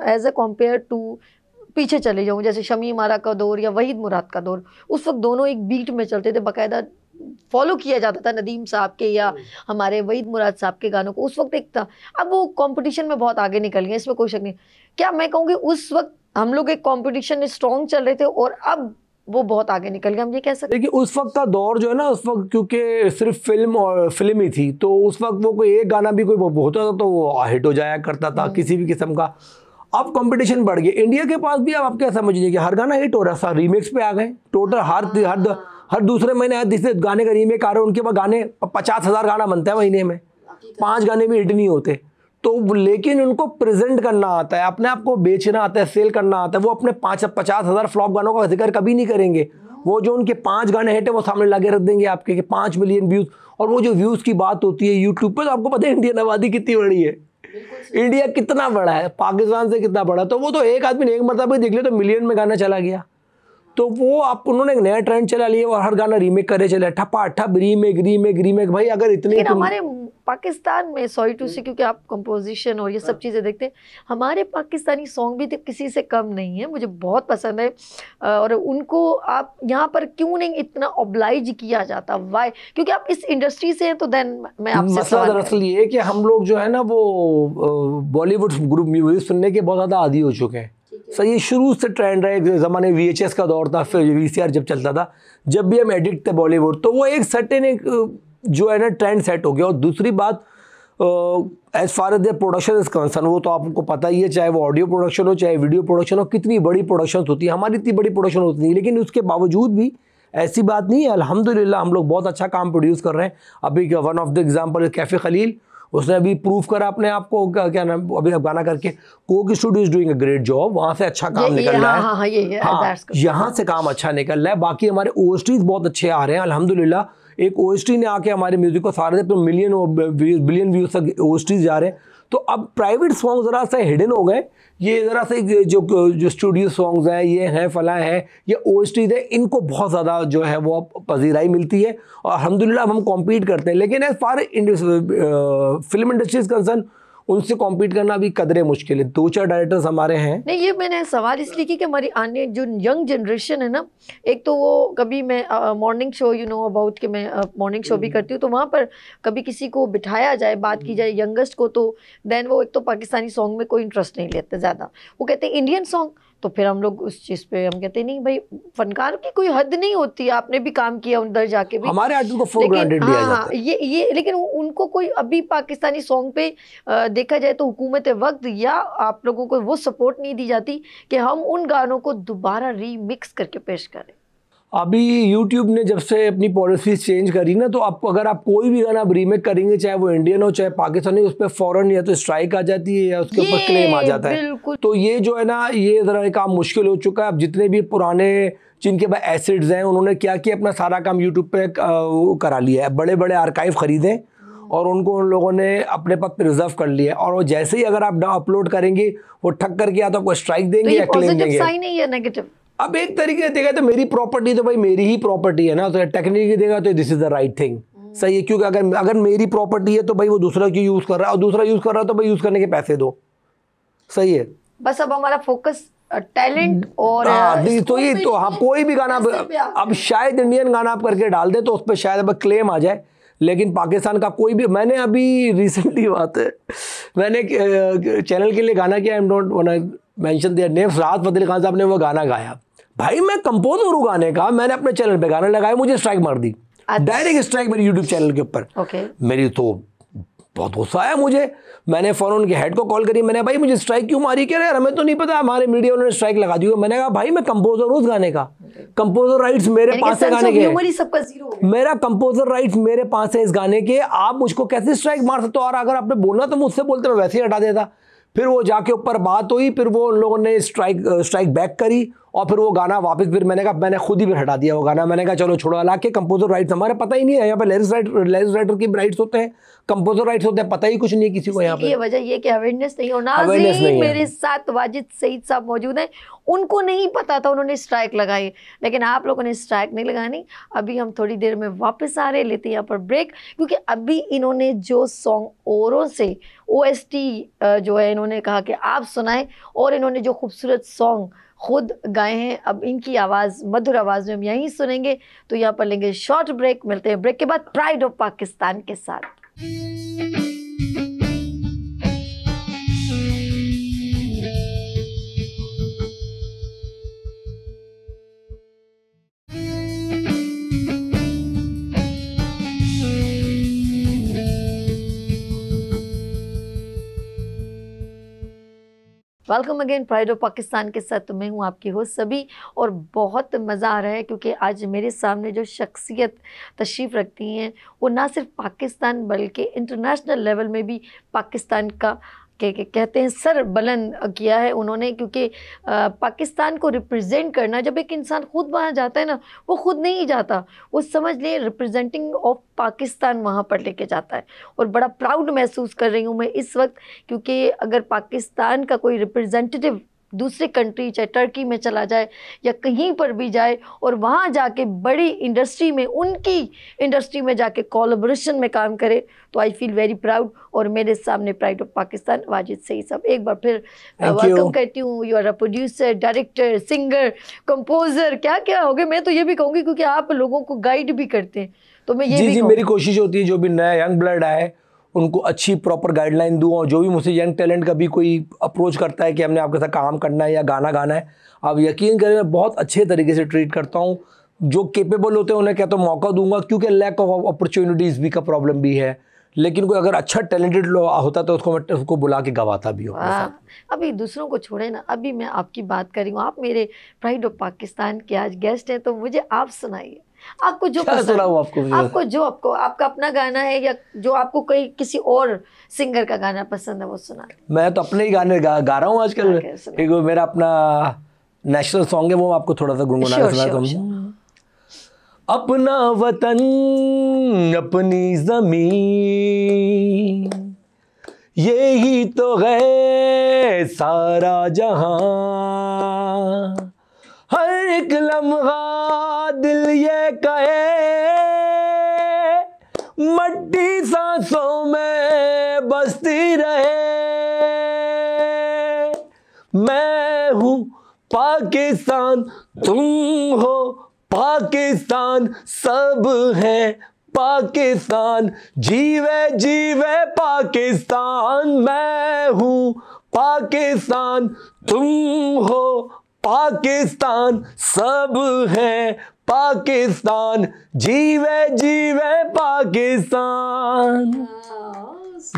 एज ए कंपेयर टू पीछे चले जाऊँ, जैसे शमीम आरा का दौर या वहीद मुराद का दौर, उस वक्त दोनों एक बीट में चलते थे, बाकायदा फॉलो किया जाता था नदीम साहब के या हमारे वहीद मुराद साहब के गानों को, उस वक्त एक था। अब वो कंपटीशन में बहुत आगे निकल गए, इसमें कोई शक नहीं। क्या मैं कहूँगी उस वक्त हम लोग एक कंपटीशन में स्ट्रॉन्ग चल रहे थे और अब वो बहुत आगे निकल गया, हम ये कह सकते हैं? देखिए, उस वक्त का दौर जो है ना, उस वक्त क्योंकि सिर्फ फिल्म ही थी, तो उस वक्त वो कोई एक गाना भी कोई होता था तो वो हिट हो जाया करता था किसी भी किस्म का। अब कंपटीशन बढ़ गया इंडिया के पास भी। अब आप क्या समझिए कि हर गाना हिट हो रहा था, रीमेक्स पे आ गए टोटल, हर दूसरे महीने जिससे गाने का रीमेक आ रहे हैं उनके पास गाने 50,000 गाना बनता है महीने में, 5 गाने भी हिट नहीं होते। तो लेकिन उनको प्रेजेंट करना आता है, अपने आप को बेचना आता है, सेल करना आता है। वो अपने 50,000 फ्लॉप गानों का जिक्र कभी नहीं करेंगे। वो जो उनके 5 गाने हिट है वो सामने लाके रख देंगे आपके कि 5 मिलियन व्यूज़। और वो जो व्यूज़ की बात होती है यूट्यूब पे, तो आपको पता है इंडियन आबादी कितनी बड़ी है, इंडिया कितना बड़ा है, पाकिस्तान से कितना बड़ा। तो वो तो एक आदमी ने एक मरतबा देख लिया तो मिलियन में गाना चला गया। तो वो उन्होंने एक नया ट्रेंड चला लिया और हर गाना रीमेक करे चले, ठपा ठप रीमेक। भाई अगर इतने हमारे पाकिस्तान में सॉरी टू से, क्योंकि आप कंपोजिशन और ये सब चीज़ें देखते हैं, हमारे पाकिस्तानी सॉन्ग भी तो किसी से कम नहीं है, मुझे बहुत पसंद है। और उनको आप यहाँ पर क्यों नहीं इतना ऑब्लाइज किया जाता? वाई? क्योंकि आप इस इंडस्ट्री से हैं, तो देन मैं आपसे मसला दरअसल ये है कि हम लोग जो है ना वो बॉलीवुड ग्रुप म्यूजिक सुनने के बहुत ज़्यादा आदी हो चुके हैं। सही, ये शुरू से ट्रेंड रहा है। एक ज़माने VHS का दौर था, फिर VCR जब चलता था, जब भी हम एडिक्ट थे बॉलीवुड, तो वो एक सर्टेन एक जो है ना ट्रेंड सेट हो गया। और दूसरी बात, as far as the production is concern, वो तो आपको पता ही है, चाहे वो ऑडियो प्रोडक्शन हो चाहे वीडियो प्रोडक्शन हो, कितनी बड़ी प्रोडक्शन होती है। हमारी इतनी बड़ी प्रोडक्शन होती नहीं, लेकिन उसके बावजूद भी ऐसी बात नहीं है, अल्हम्दुलिल्लाह हम लोग बहुत अच्छा काम प्रोड्यूस कर रहे हैं। अभी one of the example Kaifi Khalil, उसने अभी प्रूव करा अपने आप को, क्या नाम, अभी अब गाना करके Coke studio is doing a great job, वहाँ से अच्छा काम निकल रहा है। हाँ, यहाँ से काम अच्छा निकल रहा है। बाकी हमारे OSTs बहुत अच्छे आ रहे हैं अल्हम्दुलिल्लाह। एक OST ने आके हमारे म्यूजिक को सारे तो बिलियन व्यूज तक OSTs जा रहे हैं। तो अब प्राइवेट सॉन्ग ज़रा सा हिडन हो गए, ये ज़रा से जो स्टूडियो सॉन्ग्स हैं, ये हैं फला है, ये OSTs है, इनको बहुत ज़्यादा जो है वो पजीराई मिलती है और अल्हम्दुलिल्लाह हम कॉम्पीट करते हैं। लेकिन as far film industry is concern, उनसे कॉम्पीट करना भी कदरे मुश्किल है। 2-4 डायरेक्टर्स हमारे हैं। नहीं, ये मैंने सवाल इसलिए की कि हमारी आने जो यंग जनरेशन है ना, एक तो वो कभी मैं मॉर्निंग शो अबाउट कि मैं मॉर्निंग शो भी करती हूँ, तो वहाँ पर कभी किसी को बिठाया जाए, बात की जाए यंगेस्ट को, तो देन वो एक तो पाकिस्तानी सॉन्ग में कोई इंटरेस्ट नहीं लेते ज़्यादा, वो कहते हैं इंडियन सॉन्ग। तो फिर हम लोग उस चीज़ पे हम कहते नहीं भाई, फनकार की कोई हद नहीं होती, आपने भी काम किया उधर जाके भी, हमारे आर्टिस्ट को फॉर ग्रांटेड लिया जाता है। ये लेकिन उनको कोई अभी पाकिस्तानी सॉन्ग पे देखा जाए तो हुकूमत वक्त या आप लोगों को वो सपोर्ट नहीं दी जाती कि हम उन गानों को दोबारा रीमिक्स करके पेश करें। अभी YouTube ने जब से अपनी पॉलिसीज चेंज करी ना, तो आप अगर आप कोई भी गाना रीमेक करेंगे, चाहे वो इंडियन हो चाहे पाकिस्तानी, उस पर फौरन या तो स्ट्राइक आ जाती है या उसके ऊपर क्लेम आ जाता है। तो ये जो है ना, ये ज़रा काम मुश्किल हो चुका है। अब जितने भी पुराने जिनके पास एसिड्स हैं, उन्होंने क्या किया, अपना सारा काम यूट्यूब पे करा लिया है। बड़े बड़े आर्काइव खरीदे और उनको उन लोगों ने अपने पास प्रिजर्व कर लिया है, और वो जैसे ही अगर आप अपलोड करेंगे वो ठक करके या तो आपको स्ट्राइक देंगे या क्लेम देंगे। साइन है या नेगेटिव? अब एक तरीके से देखा तो मेरी प्रॉपर्टी तो भाई मेरी ही प्रॉपर्टी है ना, तो टेक्निकली देखा तो this is the right thing, सही है। क्योंकि अगर मेरी प्रॉपर्टी है तो भाई वो दूसरा क्यों यूज़ कर रहा है, और दूसरा यूज़ कर रहा है तो भाई यूज़ करने के पैसे दो, सही है। बस अब हमारा फोकस टैलेंट और तो ये तो हाँ, कोई भी गाना अब शायद इंडियन गाना आप करके डाल दे तो उस पर शायद अब क्लेम आ जाए, लेकिन पाकिस्तान का कोई भी, मैंने अभी रिसेंटली बात है, मैंने चैनल के लिए गाना किया, I am not want to mention their names, Rahat Fateh Ali Khan साहब ने वो गाना गाया। भाई मैं कंपोजर हूँ गाने का, मैंने अपने चैनल पे गाना लगाया, मुझे स्ट्राइक मार दी, डायरेक्ट स्ट्राइक मेरे यूट्यूब चैनल के ऊपर। मेरी तो बहुत गुस्सा आया मुझे। मैंने फ़ौरन उनके हेड को कॉल करी, मैंने भाई मुझे स्ट्राइक क्यों मारी? कह रहे यार हमें तो नहीं पता, हमारे मीडिया उन्होंने स्ट्राइक लगा दी। मैंने कहा भाई मैं कंपोजर हूँ उस गाने का, कंपोजर राइट्स मेरे पास है गाने के, मेरा कंपोजर राइट्स मेरे पास है इस गाने के, आप मुझको कैसे स्ट्राइक मार सकते हो? और अगर आपने बोलना तो मुझसे बोलते, मैं वैसे ही हटा देता। फिर वो जाके ऊपर बात हुई, फिर वो उन लोगों ने स्ट्राइक बैक करी, और फिर वो गाना वापस, फिर मैंने कहा, मैंने खुद ही फिर हटा दिया वो गाना। मैंने कहा चलो छोड़ो, हालांकि कंपोजर राइट्स हमारे पता ही नहीं है यहाँ पे, लिरिक्स राइटर की राइट्स होते हैं, कंपोजर राइट्स होते हैं, पता ही कुछ नहीं है किसी को यहाँ पे। ये वजह ये कि अवेयरनेस नहीं होना। मेरे साथ वाजिद सईद साहब मौजूद हैं, उनको नहीं पता था, उन्होंने स्ट्राइक लगाई, लेकिन आप लोगों ने स्ट्राइक नहीं लगानी। अभी हम थोड़ी देर में वापस आ रहे, लेते हैं यहाँ पर ब्रेक, क्योंकि अभी इन्होंने जो सॉन्ग औरों से OST जो है इन्होंने कहा कि आप सुनाएं, और इन्होंने जो खूबसूरत सॉन्ग खुद गाए हैं, अब इनकी आवाज़, मधुर आवाज़ में हम यहीं सुनेंगे। तो यहाँ पर लेंगे शॉर्ट ब्रेक, मिलते हैं ब्रेक के बाद प्राइड ऑफ पाकिस्तान के साथ। Welcome again pride of Pakistan के साथ। मैं हूँ आपकी होस्ट सभी, और बहुत मज़ा आ रहा है क्योंकि आज मेरे सामने जो शख्सियत तशरीफ़ रखती हैं वो ना सिर्फ पाकिस्तान बल्कि इंटरनेशनल लेवल में भी पाकिस्तान का कहते हैं सर बुलंद किया है उन्होंने। क्योंकि पाकिस्तान को रिप्रेजेंट करना, जब एक इंसान खुद वहाँ जाता है ना, वो खुद नहीं जाता, वो समझ लें रिप्रेजेंटिंग ऑफ पाकिस्तान वहाँ पर लेके जाता है। और बड़ा प्राउड महसूस कर रही हूँ मैं इस वक्त, क्योंकि अगर पाकिस्तान का कोई रिप्रेजेंटेटिव दूसरी कंट्री, चाहे टर्की में चला जाए या कहीं पर भी जाए, और वहाँ जाके बड़ी इंडस्ट्री में, उनकी इंडस्ट्री में जाके कोलैबोरेशन में काम करे, तो आई फील वेरी प्राउड। और मेरे सामने प्राइड ऑफ पाकिस्तान वाजिद सईद साहब, एक बार फिर वेलकम करती हूँ। You are a producer, director, singer, composer, क्या क्या हो गए। मैं तो ये भी कहूँगी क्योंकि आप लोगों को गाइड भी करते हैं, तो मैं ये भी मेरी कोशिश होती है जो भी नया यंग ब्लड आए उनको अच्छी प्रॉपर गाइडलाइन दूँ, और जो भी मुझसे यंग टैलेंट का भी कोई अप्रोच करता है कि हमने आपके साथ काम करना है या गाना गाना है, आप यकीन करें मैं बहुत अच्छे तरीके से ट्रीट करता हूँ। जो केपेबल होते हैं उन्हें क्या तो मौका दूंगा, क्योंकि लैक ऑफ अपॉर्चुनिटीज़ भी का प्रॉब्लम भी है, लेकिन कोई अगर अच्छा टैलेंटेड होता तो उसको बुला के गवाता भी हो। अभी दूसरों को छोड़े ना, अभी मैं आपकी बात कर रही हूँ, आप मेरे प्राइड ऑफ पाकिस्तान के आज गेस्ट हैं, तो मुझे आप सुनाइए, आपको जो पसंद, आपको जो आपका अपना गाना है या जो आपको कोई किसी और सिंगर का गाना पसंद है वो सुना। मैं तो अपने ही गाने गा रहा हूँ आजकल। एक मेरा अपना नेशनल सॉन्ग है, वो आपको थोड़ा सा गुनगुना सुनाता हूँ। अपना वतन अपनी ज़मीन, यही तो है सारा जहां, हर एक लम्हा दिल ये कहे, मट्टी सांसों में बसती रहे। मैं हूँ पाकिस्तान, तुम हो पाकिस्तान, सब है पाकिस्तान, जीवे जीवे पाकिस्तान। मैं हूँ पाकिस्तान, तुम हो पाकिस्तान, सब है पाकिस्तान, जीवे जीवे पाकिस्तान।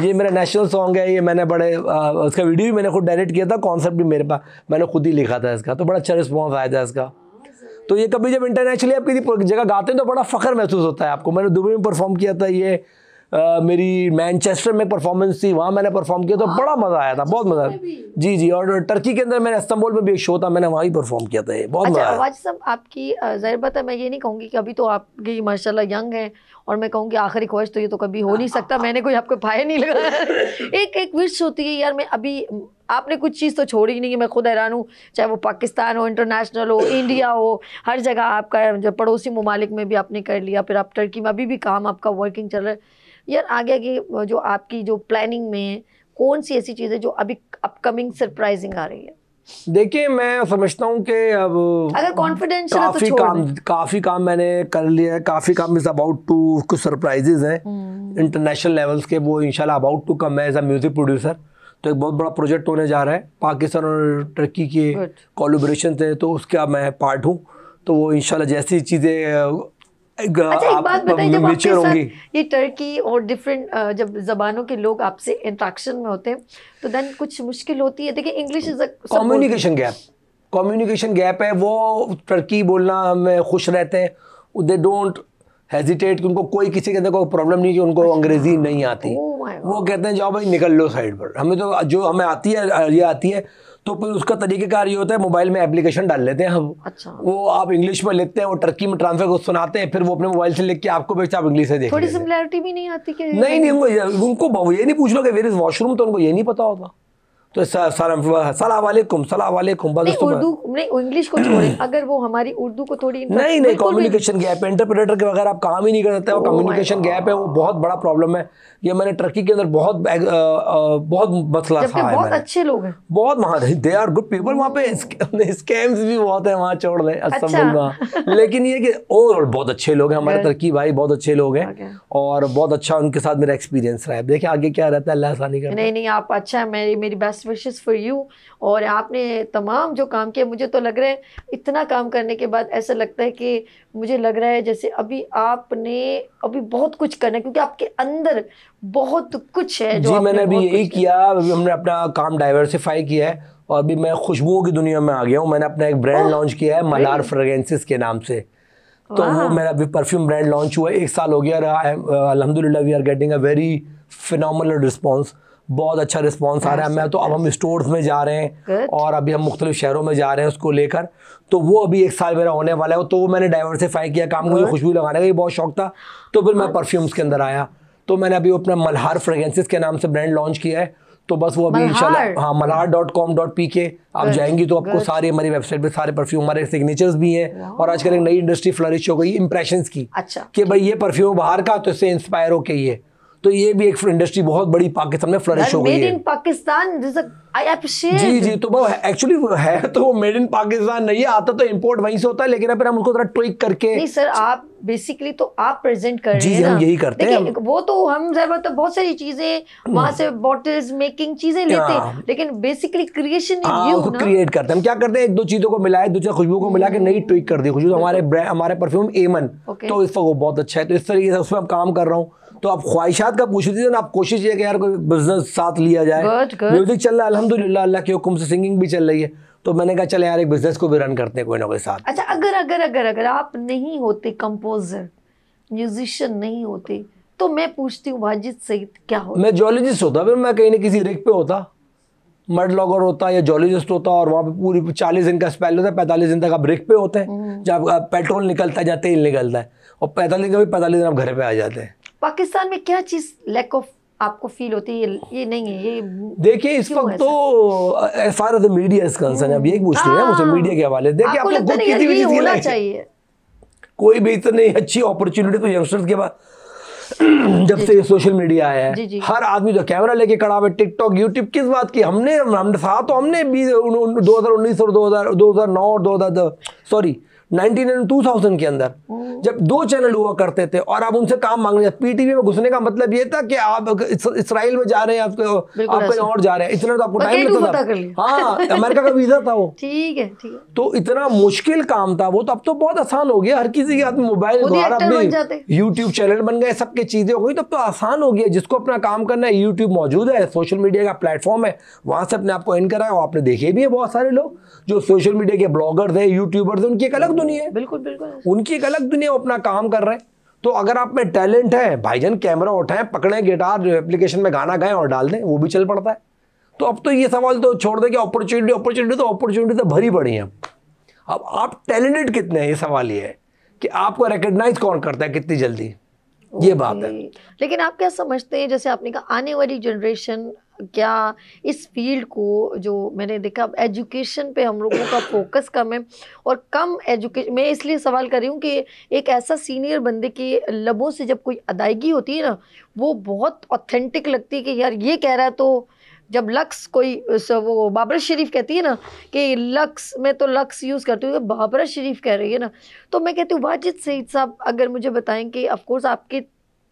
ये मेरा नेशनल सॉन्ग है, ये मैंने उसका वीडियो भी मैंने खुद डायरेक्ट किया था, कॉन्सेप्ट भी मेरे पास मैंने खुद ही लिखा था इसका, तो बड़ा अच्छा रिस्पॉन्स आया था इसका। तो ये कभी जब इंटरनेशनली आप किसी जगह गाते हैं तो बड़ा फख्र महसूस होता है आपको। मैंने दुबई में परफॉर्म किया था, ये मेरी मैनचेस्टर में परफॉर्मेंस थी, वहाँ मैंने परफॉर्म किया तो बड़ा मज़ा आया था, बहुत मज़ा आया। जी जी, और टर्की के अंदर मैंने इस्तांबुल में भी एक शो था, मैंने वहाँ ही परफॉर्म किया था, ये बहुत मज़ा आया। वाजिद साहब आपकी ज़ाहिर बात है, मैं ये नहीं कहूँगी कि अभी तो आपकी माशाल्लाह यंग है और मैं कहूँगी आखिरी ख्वाहिश तो ये तो कभी हो नहीं सकता, मैंने कोई आपको फायर नहीं लगाया। एक विश होती है यार, मैं अभी आपने कुछ चीज़ तो छोड़ी ही नहीं है, मैं खुद हैरान हूँ, चाहे वो पाकिस्तान हो, इंटरनेशनल हो, इंडिया हो, हर जगह आपका जो पड़ोसी ममालिक में भी आपने कर लिया, फिर आप टर्की में अभी भी काम आपका वर्किंग चल रहा है यार। आगे आगे जो आपकी जो प्लानिंग में है, कौन सी ऐसी चीज़ें जो अभी अपकमिंग सरप्राइजिंग आ रही है? देखिए मैं समझता हूँ कि अब अगर कॉन्फिडेंशियल है तो छोड़ काफ़ी काम मैंने कर लिया है, काफ़ी काम इज अबाउट टू, कुछ सरप्राइजेज हैं इंटरनेशनल लेवल्स के, वो इंशाल्लाह अबाउट टू कम है एज अ म्यूजिक प्रोड्यूसर। तो एक बहुत बड़ा प्रोजेक्ट होने जा रहा है, पाकिस्तान और टर्की के कोलैबोरेशन थे, तो उसका मैं पार्ट हूँ। तो वो इंशाल्लाह जैसी चीज़ें अच्छा, एक बात बताइए, जब आपके साथ ये टर्की और डिफरेंट जब ज़बानों के लोग आपसे इंटरेक्शन में होते हैं तो देन कुछ मुश्किल होती है? देखिए इंग्लिश इज कम्युनिकेशन गैप है, वो टर्की बोलना में खुश रहते हैं, दे डोंट हेजिटेट, उनको कोई किसी के अंदर कोई प्रॉब्लम नहीं कि उनको अंग्रेजी नहीं आती। वो कहते हैं जाओ भाई निकल लो साइड पर, हमें तो जो हमें आती है ये आती है। तो फिर उसका तरीक़ेकार ये होता है, मोबाइल में एप्लीकेशन डाल लेते हैं हम। अच्छा। वो आप इंग्लिश में लिखते हैं, वो टर्की में ट्रांसफर को सुनाते हैं, फिर वो अपने मोबाइल से लिख के आपको भेजते हैं, आप इंग्लिश से देखते हैं। थोड़ी सिमिलरिटी भी नहीं आती कि नहीं उनको ये नहीं पूछ लो कि वेयर इज वॉशरूम, तो उनको ये नहीं पता होता। तो सलाम वालेकुम बस। उर्दू नहीं, इंग्लिश को छोड़ें, अगर वो हमारी उर्दू को थोड़ी नहीं कम्युनिकेशन गैप है, इंटरप्रेटर के बगैर आप काम ही नहीं कर सकते, वो कम्युनिकेशन गैप है, वो बहुत बड़ा प्रॉब्लम है। ये मैंने टर्की के अंदर बहुत मसला था। बहुत अच्छे लोग हैं, बहुत वहाँ दे आर गुड पीपल, वहाँ पे स्कैम्स भी बहुत है, वहाँ छोड़ दें अच्छा। लेकिन ये कि ओवरऑल बहुत अच्छे लोग हैं हमारे टर्की भाई, बहुत अच्छे लोग हैं और बहुत अच्छा उनके साथ मेरा एक्सपीरियंस रहा है। देखिए आगे क्या रहता है, अल्लाह आसानी करे। नहीं आप अच्छा है, मेरी बेस्ट विशेस फॉर यू। और आपने तमाम जो काम किया, मुझे तो लग रहा है इतना काम करने के बाद ऐसा लगता है कि मुझे लग रहा है जैसे अभी आपने बहुत कुछ करना है, क्योंकि आपके अंदर बहुत कुछ है जो जी मैंने अभी यही किया, अभी हमने अपना काम डाइवर्सिफाई किया है और अभी मैं खुशबुओं की दुनिया में आ गया हूँ। मैंने अपना एक ब्रांड लॉन्च किया है मलार फ्रेग्रेंसेस के नाम से। तो वो मेरा अभी परफ्यूम ब्रांड लॉन्च हुआ है, 1 साल हो गया रहा है। अल्हम्दुलिल्लाह we are getting a very phenomenal response, बहुत अच्छा रिस्पॉन्स आ रहा है। मैं तो अब हम स्टोर्स में जा रहे हैं और अभी हम मुख्तलिफ शहरों में जा रहे हैं उसको लेकर। तो वो अभी 1 साल मेरा होने वाला है, तो वो मैंने डाइवर्सिफाई किया काम, मुझे खुशबू लगाने का भी बहुत शौक था। तो फिर मैं परफ्यूम्स के अंदर आया, तो मैंने अभी अपना मल्हार फ्रेग्रेंसेस के नाम से ब्रांड लॉन्च किया है। तो बस वो अभी इंशाल्लाह हाँ malhar.com.pk आप जाएंगी तो आपको सारी हमारी वेबसाइट पे सारे परफ्यूम, हमारे सिग्नेचर्स भी हैं। और आजकल एक नई इंडस्ट्री फ्लरिश हो गई इंप्रेशंस की। अच्छा। कि भाई ये परफ्यूम बाहर का, तो इससे इंस्पायर होके ये, तो ये भी एक इंडस्ट्री बहुत बड़ी पाकिस्तान में फ्लरिश हो गई है। Made in Pakistan, I appreciate. जी तो वो एक्चुअली है तो वो मेड इन पाकिस्तान नहीं है, आता तो इंपोर्ट वहीं से होता है, लेकिन फिर हम उसको थोड़ा ट्विक करके। नहीं सर, आप बेसिकली तो आप प्रेजेंट कर रहे हैं ना। हम यही करते हैं। वो तो हम तो बहुत सारी चीजें वहां से बॉटल्स मेकिंग चीजें लेते हैं, लेकिन बेसिकली क्रिएशन क्रिएट करते हैं। हम क्या करते हैं, 1-2 चीजों को मिलाए, 2-4 खुशबू को मिला के नई ट्विक कर दी खुशबू। हमारे परफ्यूम एमन, तो इस वक्त वो बहुत अच्छा है, तो इस तरीके से उसमें काम कर रहा हूँ। तो आप ख्वाहिशात का पूछ रही थी ना, आप कोशिश ये कि यार कोई बिजनेस साथ लिया जाए। म्यूजिक चल रहा है अल्हम्दुलिल्लाह, अल्लाह के हुक्म से सिंगिंग भी चल रही है, तो मैंने कहा चले यार एक बिजनेस को भी रन करते हैं कोई ना कोई साथ। अच्छा, अगर आप नहीं होते कंपोजर, म्यूजिशियन नहीं होते, तो मैं पूछती हूँ वाजिद सईद क्या होता? मैं जोलॉजिस्ट होता, फिर मैं कहीं ना किसी रिग पे होता, मड लॉगर होता या जोलॉजिस्ट होता, और वहाँ पे पूरी 40 दिन का स्पेल होता है, 45 दिन तक आप रिग पे होते हैं, जब पेट्रोल निकलता है या तेल निकलता है, और 45 दिन का भी 45 दिन आप घर पे आ जाते हैं। पाकिस्तान में क्या चीज़ लैक ऑफ आपको फील होती है, ये नहीं है ये? देखिए इस वक्त तो as far as the media is concern, अब यही पूछ रही है मुझसे मीडिया के हवाले। देखिए आप लोग होना चाहिए कोई भी इतनी अच्छी अपॉर्चुनिटी तो यंगस्टर्स के पास जब से सोशल मीडिया आया है, हर आदमी जो कैमरा लेके खड़ा हुआ, टिकटॉक यूट्यूब, किस बात की हमने साथ तो हमने 2019 और 2009 और 2000 के अंदर जब 2 चैनल हुआ करते थे और आप उनसे काम मांग रहे थे। पीटीवी में घुसने का मतलब ये था कि आप इसराइल में जा रहे हैं, आप कहीं और जा रहे हैं, इतना तो आपको टाइम लगता था। हाँ, अमेरिका का वीजा था वो। ठीक है। तो इतना मुश्किल काम था वो, तो अब तो बहुत आसान हो गया, हर किसी के हाथ में मोबाइल, यूट्यूब चैनल बन गए, सबके चीजें हो गई, तब तो आसान हो गया। जिसको अपना काम करना है, यूट्यूब मौजूद है, सोशल मीडिया का प्लेटफॉर्म है, वहां से अपने आप को इन कराया। आपने देखे भी है बहुत सारे लोग जो सोशल मीडिया के ब्लॉगर्स हैं, यूट्यूबर्स हैं, उनकी एक अलग दुनिया है, बिल्कुल बिल्कुल, उनकी एक अलग दुनिया, वो अपना काम कर रहे हैं। तो अगर आप में टैलेंट है, भाईजान कैमरा उठाएं, पकड़ें गिटार, एप्लीकेशन में गाना गाएं और डाल दें, वो भी चल पड़ता है। तो अब तो ये सवाल तो छोड़ दें कि अपॉर्चुनिटी तो भरी पड़ी है। अब आप टैलेंटेड कितने हैं, ये सवाल ये है कि आपको रिकॉग्नाइज कौन करता है कितनी जल्दी, ये बात है। लेकिन आप क्या समझते हैं, जैसे आपने कहा आने वाली जनरेशन क्या इस फील्ड को, जो मैंने देखा एजुकेशन पे हम लोगों का फोकस कम है और कम एजुकेशन, मैं इसलिए सवाल कर रही हूँ कि एक ऐसा सीनियर बंदे के लबों से जब कोई अदायगी होती है ना, वो बहुत ऑथेंटिक लगती है कि यार ये कह रहा है। तो जब लक्स कोई वो बाबरा शरीफ कहती है ना कि लक्स में तो लक्स यूज़ करती हूँ, बाबरा शरीफ कह रही है ना, तो मैं कहती हूँ वाजिद सईद साहब अगर मुझे बताएं कि ऑफकोर्स आपके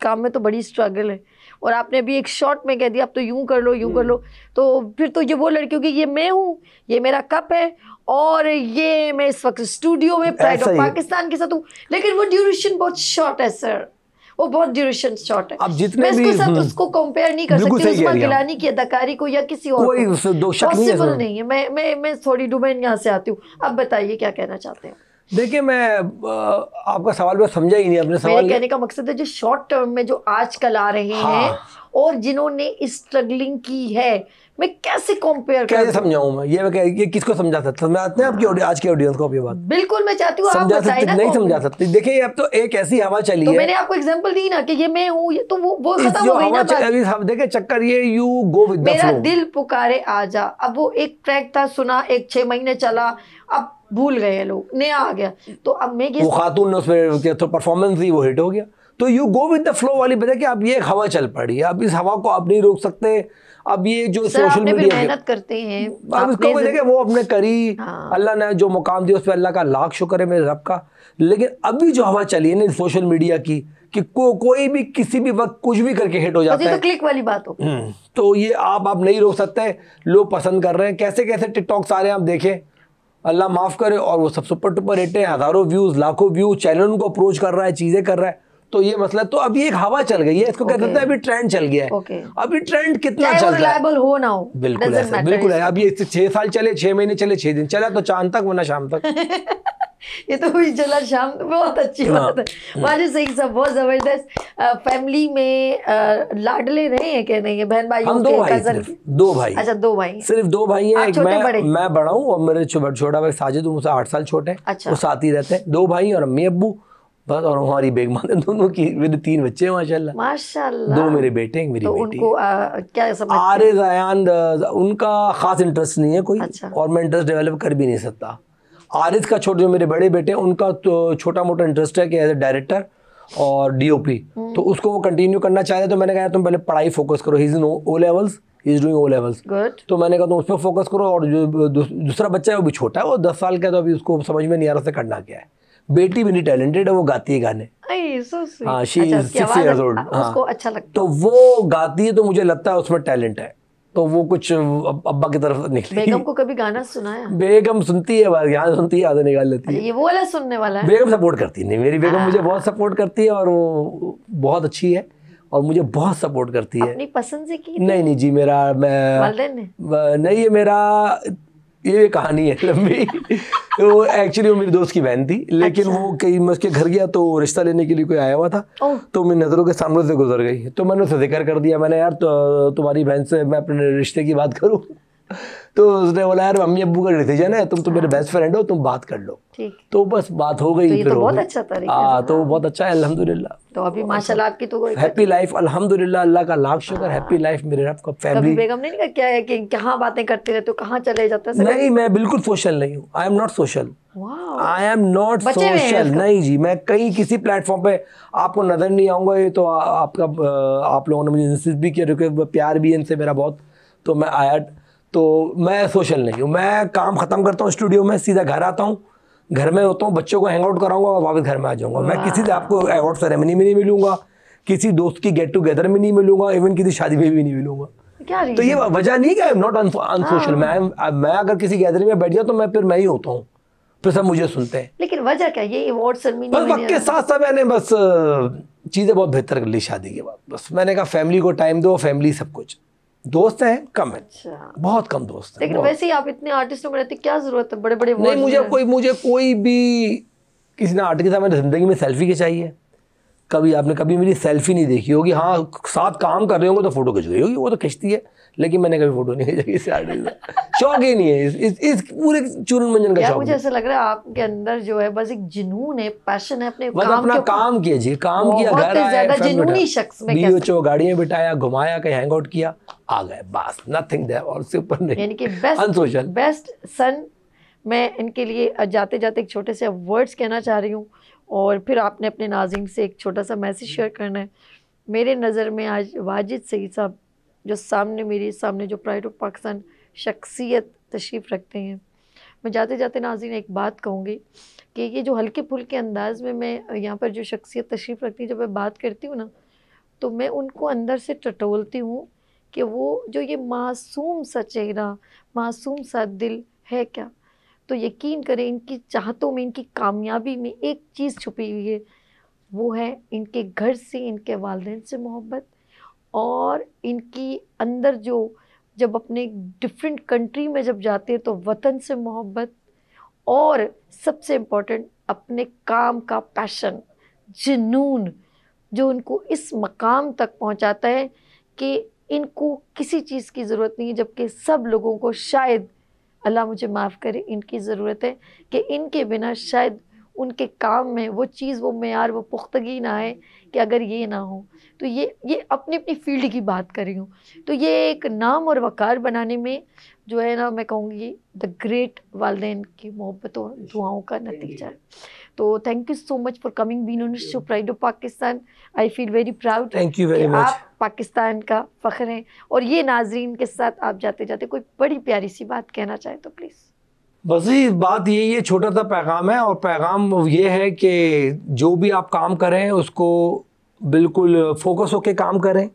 काम में तो बड़ी स्ट्रगल है और आपने अभी एक शॉर्ट में कह दिया आप तो यूं कर लो यूं कर लो, तो फिर तो ये वो लड़कियों की, ये मैं हूँ, ये मेरा कप है और ये मैं इस वक्त स्टूडियो में प्राइड ऑफ पाकिस्तान के साथ हूँ, लेकिन वो ड्यूरेशन बहुत शॉर्ट है सर, वो बहुत ड्यूरेशन शॉर्ट है। अब जितने मैं भी इसके साथ उसको कंपेयर नहीं कर सकती, उस्मा गिलानी की अदाकारी को या किसी और कोई को, दो शक पॉसिबल नहीं है। मैं थोड़ी डुबैन यहाँ से आती हूँ। अब बताइए क्या कहना चाहते हैं। देखिए मैं आपका सवाल मैं समझा ही नहीं, अपने सवाल मेरे कहने का मकसद है जो शॉर्ट टर्म में जो आजकल आ रहे हैं और जिन्होंने स्ट्रगलिंग की है, मैं कैसे कंपेयर करूं, कैसे समझाऊं मैं, ये किसको समझा सकते हैं आपकी आज के ऑडियंस को ये बात? बिल्कुल मैं चाहती हूँ आप बताइए ना, नहीं समझा सकती। देखिए अब तो एक ऐसी हवा चली तो है, मैंने आपको एग्जांपल दी ना कि ये मैं हूँ, ये तो वो खत्म हो गई ना बात। देखिए चक्कर ये you go with the flow, मेरा दिल पुकारे आजा, अब वो एक ट्रैक था सुना, एक 6 महीने चला, अब भूल गए लोग, नया आ गया, तो अब मैं वो खातून ने उसमें तो परफॉर्मेंस दी, वो हिट हो गया। तो you go with the flow वाली वजह कि अब ये एक हवा चल पड़ी है, अब इस हवा को आप नहीं रोक सकते। अब ये जो सोशल मीडिया मेहनत करते हैं, अब इसको देखिए वो अपने करी, अल्लाह ने जो मुकाम दिया उस पर अल्लाह का लाख शुक्र है, मेरे रब का। लेकिन अभी जो हवा चली है ना सोशल मीडिया की कि कोई भी किसी भी वक्त कुछ भी करके हिट हो जाता है, तो क्लिक वाली बात हो, तो ये आप नहीं रोक सकते। लोग पसंद कर रहे हैं, कैसे कैसे टिकटॉक सारे आप देखें, अल्लाह माफ करे, और वो सब सुपर टुपर हिट है, हजारों व्यूज, लाखों व्यूज, चैनल उनको अप्रोच कर रहा है, चीजें कर रहा है। तो ये मसला, तो अभी एक हवा चल गई है, इसको कहते हैं अभी ट्रेंड चल गया है। अभी ट्रेंड कितना चल रहा है, हो ना हो, बिल्कुल ऐसा, बिल्कुल है। अभी 6 साल चले, 6 महीने चले, 6 दिन चला, तो चांद तक वरना शाम तक ये तो हुई चला शाम, बहुत अच्छी बात है। वाजिद सईद साहब बहुत जबरदस्त। फैमिली में लाडले रहे हैं क्या? नहीं है, बहन भाई? हम 2 भाई, सिर्फ 2 भाई। अच्छा 2 भाई, सिर्फ 2 भाई हैं। मैं बड़ा हूँ और मेरे छोटा भाई साजिद मुझसे 8 साल छोटे हैं। अच्छा। वो साथ ही रहते हैं, 2 भाई और अम्मी अब्बू बस, और हमारी बेगम दोनों की, मेरे 3 बच्चे हैं माशाल्लाह, माशाल्लाह। 2 मेरे बेटे, एक मेरी बेटी। उनको क्या समझते हैं? आरिज़ अयान, उनका खास इंटरेस्ट नहीं है कोई। अच्छा। और मैं इंटरेस्ट डेवलप कर भी नहीं सकता। आरिज़ का जो मेरे बड़े बेटे, उनका तो छोटा मोटा इंटरेस्ट है कि एज ए डायरेक्टर और DOP, तो उसको वो कंटिन्यू करना चाहते। तो मैंने कहा तुम पहले पढ़ाई फोकस करो, he is in O levels, he is doing O levels। तो मैंने कहा तुम उस पर फोकस करो, और जो दूसरा बच्चा है वो भी छोटा है, वो 10 साल का, तो अभी उसको समझ में नहीं आ रहा था करना क्या है। बेटी भी नहीं टैलेंटेड है, वो गाती है गाने। हाँ, शी इज 6 years old। उसको अच्छा लगता है, तो वो गाती है, तो मुझे लगता है उसमें टैलेंट है, तो वो कुछ अब्बा की तरफ निकली। बेगम को कभी गाना सुनाया? बेगम सुनती है, यहाँ सुनती है, आधा निकाल लेती है। ये वो वाला सुनने वाला है। बेगम सपोर्ट करती है, नहीं मेरी बेगम मुझे बहुत सपोर्ट करती है, और वो बहुत अच्छी है और मुझे बहुत सपोर्ट करती है। अपनी पसंद से की? नहीं जी, मेरा नहीं, ये मेरा ये कहानी है लंबी। वो एक्चुअली वो मेरी दोस्त की बहन थी, लेकिन वो कहीं मैं उसके घर गया तो रिश्ता लेने के लिए कोई आया हुआ था, तो मेरी नज़रों के सामने से गुजर गई, तो मैंने उसे जिक्र कर दिया। मैंने यार तुम्हारी बहन से मैं अपने रिश्ते की बात करूँ? तो उसने बोला यार मम्मी अब्बू का डिसीजन है, तुम तो मेरे बेस्ट फ्रेंड हो, तुम बात कर लो। तो बस बात हो गई। तो बहुत अच्छा तरीका। तो बहुत अच्छा है अल्हम्दुलिल्लाह। तो अभी माशाल्लाह आपकी तो हैप्पी लाइफ, अल्हम्दुलिल्लाह, अल्लाह का लाख शुक्र, हैप्पी लाइफ मेरे रब का। फैमिली बेगम ने नहीं क्या है कि कहाँ बातें करते रहते हो, कहाँ चले जाते हो? नहीं, मैं बिल्कुल सोशल नहीं हूँ। आई am not social, I am not social. नहीं जी, मैं कहीं किसी प्लेटफॉर्म पे आपको नजर नहीं आऊंगा। ये तो आप लोगों ने मुझे इंसिस्ट भी किया, प्यार भी इनसे मेरा बहुत, तो मैं आया। तो मैं सोशल नहीं हूँ। मैं काम खत्म करता हूँ स्टूडियो में, सीधा घर आता हूँ, घर में होता हूँ, बच्चों को हैंग आउट कराऊंगा और वापस घर में आ जाऊंगा। मैं किसी से आपको अवार्ड सेरेमनी में नहीं मिलूंगा, किसी दोस्त की गेट टुगेदर में नहीं मिलूंगा, इवन किसी शादी में भी नहीं मिलूंगा। तो ये वजह नहीं कि आई एम नॉट अनसोशल। मैं अगर किसी गैदरिंग में बैठ जाऊँ तो मैं फिर मैं ही होता हूँ, फिर सब मुझे सुनते हैं। लेकिन वजह क्या? ये अवार्ड सेरेमनी बस वक्त के साथ साथ मैंने बस चीज़ें बहुत बेहतर कर ली शादी के बाद। बस मैंने कहा फैमिली को टाइम दो, फैमिली सब कुछ। दोस्त हैं कम है। अच्छा। बहुत कम दोस्त हैं। लेकिन वैसे ही आप इतने आर्टिस्टों में रहते, क्या जरूरत है बड़े बड़े? नहीं, मुझे कोई भी किसी ने आर्टिस्ट के साथ मैंने ज़िंदगी में सेल्फी खिंचाई है? कभी आपने कभी मेरी सेल्फी नहीं देखी होगी। हाँ, साथ काम कर रहे होंगे तो फोटो खिंच गई होगी, वो तो खिंचती है, लेकिन मैंने कभी फोटो नहीं खिंचाई इससे आर्टिस्ट। शौक ही नहीं है इस पूरे चूरन मंजन का शौक। मुझे ऐसा लग रहा है आपके अंदर जो है बस एक जुनून है, पैशन है अपने काम अपना काम कीजिए, काम किया, घर आए, जुनूनी शख्स में बीओ गाड़ी में बिठाया, घुमाया, कहीं हैंग आउट किया, आ गए, बस नथिंग देयर और उससे ऊपर नहीं। यानी कि बेस्ट सन। मैं इनके लिए जाते जाते एक छोटे से वर्ड्स कहना चाह रही हूँ और फिर आपने अपने नाज़रीन से एक छोटा सा मैसेज शेयर करना है। मेरे नज़र में आज वाजिद सईद साहब जो मेरे सामने जो प्राइड ऑफ पाकिस्तान शख्सियत तशरीफ़ रखते हैं, मैं जाते जाते नाज़रीन एक बात कहूँगी कि ये जो हल्के फुल्के अंदाज़ में मैं यहाँ पर जो शख्सियत तशरीफ़ रखती है, जब मैं बात करती हूँ ना, तो मैं उनको अंदर से टटोलती हूँ कि वो जो ये मासूम सा चेहरा, मासूम सा दिल है क्या। तो यकीन करें इनकी चाहतों में, इनकी कामयाबी में एक चीज़ छुपी हुई है, वो है इनके घर से, इनके वालिदैन से मोहब्बत, और इनकी अंदर जो जब अपने डिफरेंट कंट्री में जब जाते हैं तो वतन से मोहब्बत, और सबसे इम्पोर्टेंट अपने काम का पैशन, जुनून, जो उनको इस मकाम तक पहुंचाता है कि इनको किसी चीज़ की ज़रूरत नहीं है, जबकि सब लोगों को शायद, अल्लाह मुझे माफ़ करे, इनकी ज़रूरत है कि इनके बिना शायद उनके काम में वो चीज़, वो मेयार, वो पुख्तगी ना आए कि अगर ये ना हो। तो ये अपनी अपनी फील्ड की बात कर रही हूँ। तो ये एक नाम और वक़ार बनाने में जो है ना, मैं कहूँगी द ग्रेट वालिदैन की मोहब्बत और दुआओं का नतीजा है। तो thank you so much for coming, being on show pride of Pakistan. I feel very proud. Thank you very much. आप पाकिस्तान का फ़ख्र हैं। और ये नाजरीन के साथ आप जाते जाते कोई बड़ी प्यारी सी बात कहना चाहें तो प्लीज़। बस ये बात यही है, छोटा सा पैगाम है, और पैगाम ये है कि जो भी आप काम करें उसको बिल्कुल फोकस होकर काम करें।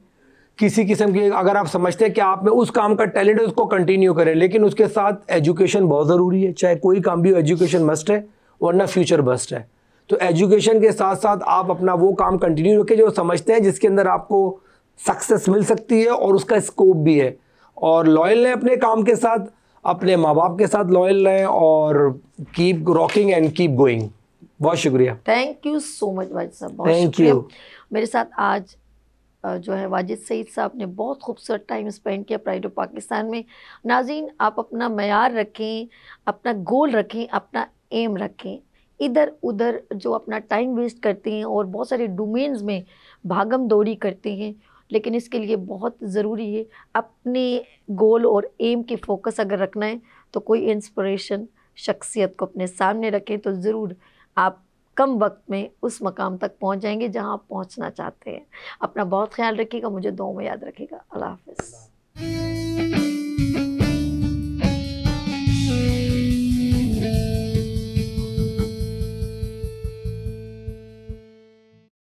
किसी किस्म की अगर आप समझते हैं कि आप में उस काम का टैलेंट है, उसको कंटिन्यू करें, लेकिन उसके साथ एजुकेशन बहुत ज़रूरी है। चाहे कोई काम भी हो, एजुकेशन मस्ट है, वरना फ्यूचर बस्ट है। तो एजुकेशन के साथ साथ आप अपना वो काम कंटिन्यू रखें जो समझते हैं, जिसके अंदर आपको सक्सेस मिल सकती है और उसका स्कोप भी है। और लॉयल रहें अपने काम के साथ, अपने माँ बाप के साथ लॉयल रहें, और keep rocking and keep going. बहुत शुक्रिया। Thank you so much Wajid साहब, बहुत शुक्रिया। मेरे साथ आज जो है वाजिद सईद साहब ने बहुत खूबसूरत टाइम स्पेंड किया प्राइड ऑफ पाकिस्तान में। नाज़रीन, आप अपना मयार रखें, अपना गोल रखें, अपना एम रखें। इधर उधर जो अपना टाइम वेस्ट करते हैं और बहुत सारे डोमेन्स में भागम दौड़ी करते हैं, लेकिन इसके लिए बहुत ज़रूरी है अपने गोल और एम की फोकस अगर रखना है तो कोई इंस्पिरेशन शख्सियत को अपने सामने रखें, तो ज़रूर आप कम वक्त में उस मकाम तक पहुंच जाएंगे जहां आप पहुंचना चाहते हैं। अपना बहुत ख्याल रखिएगा, मुझे दुआओं में याद रखिएगा। अल्लाह हाफ़िज़।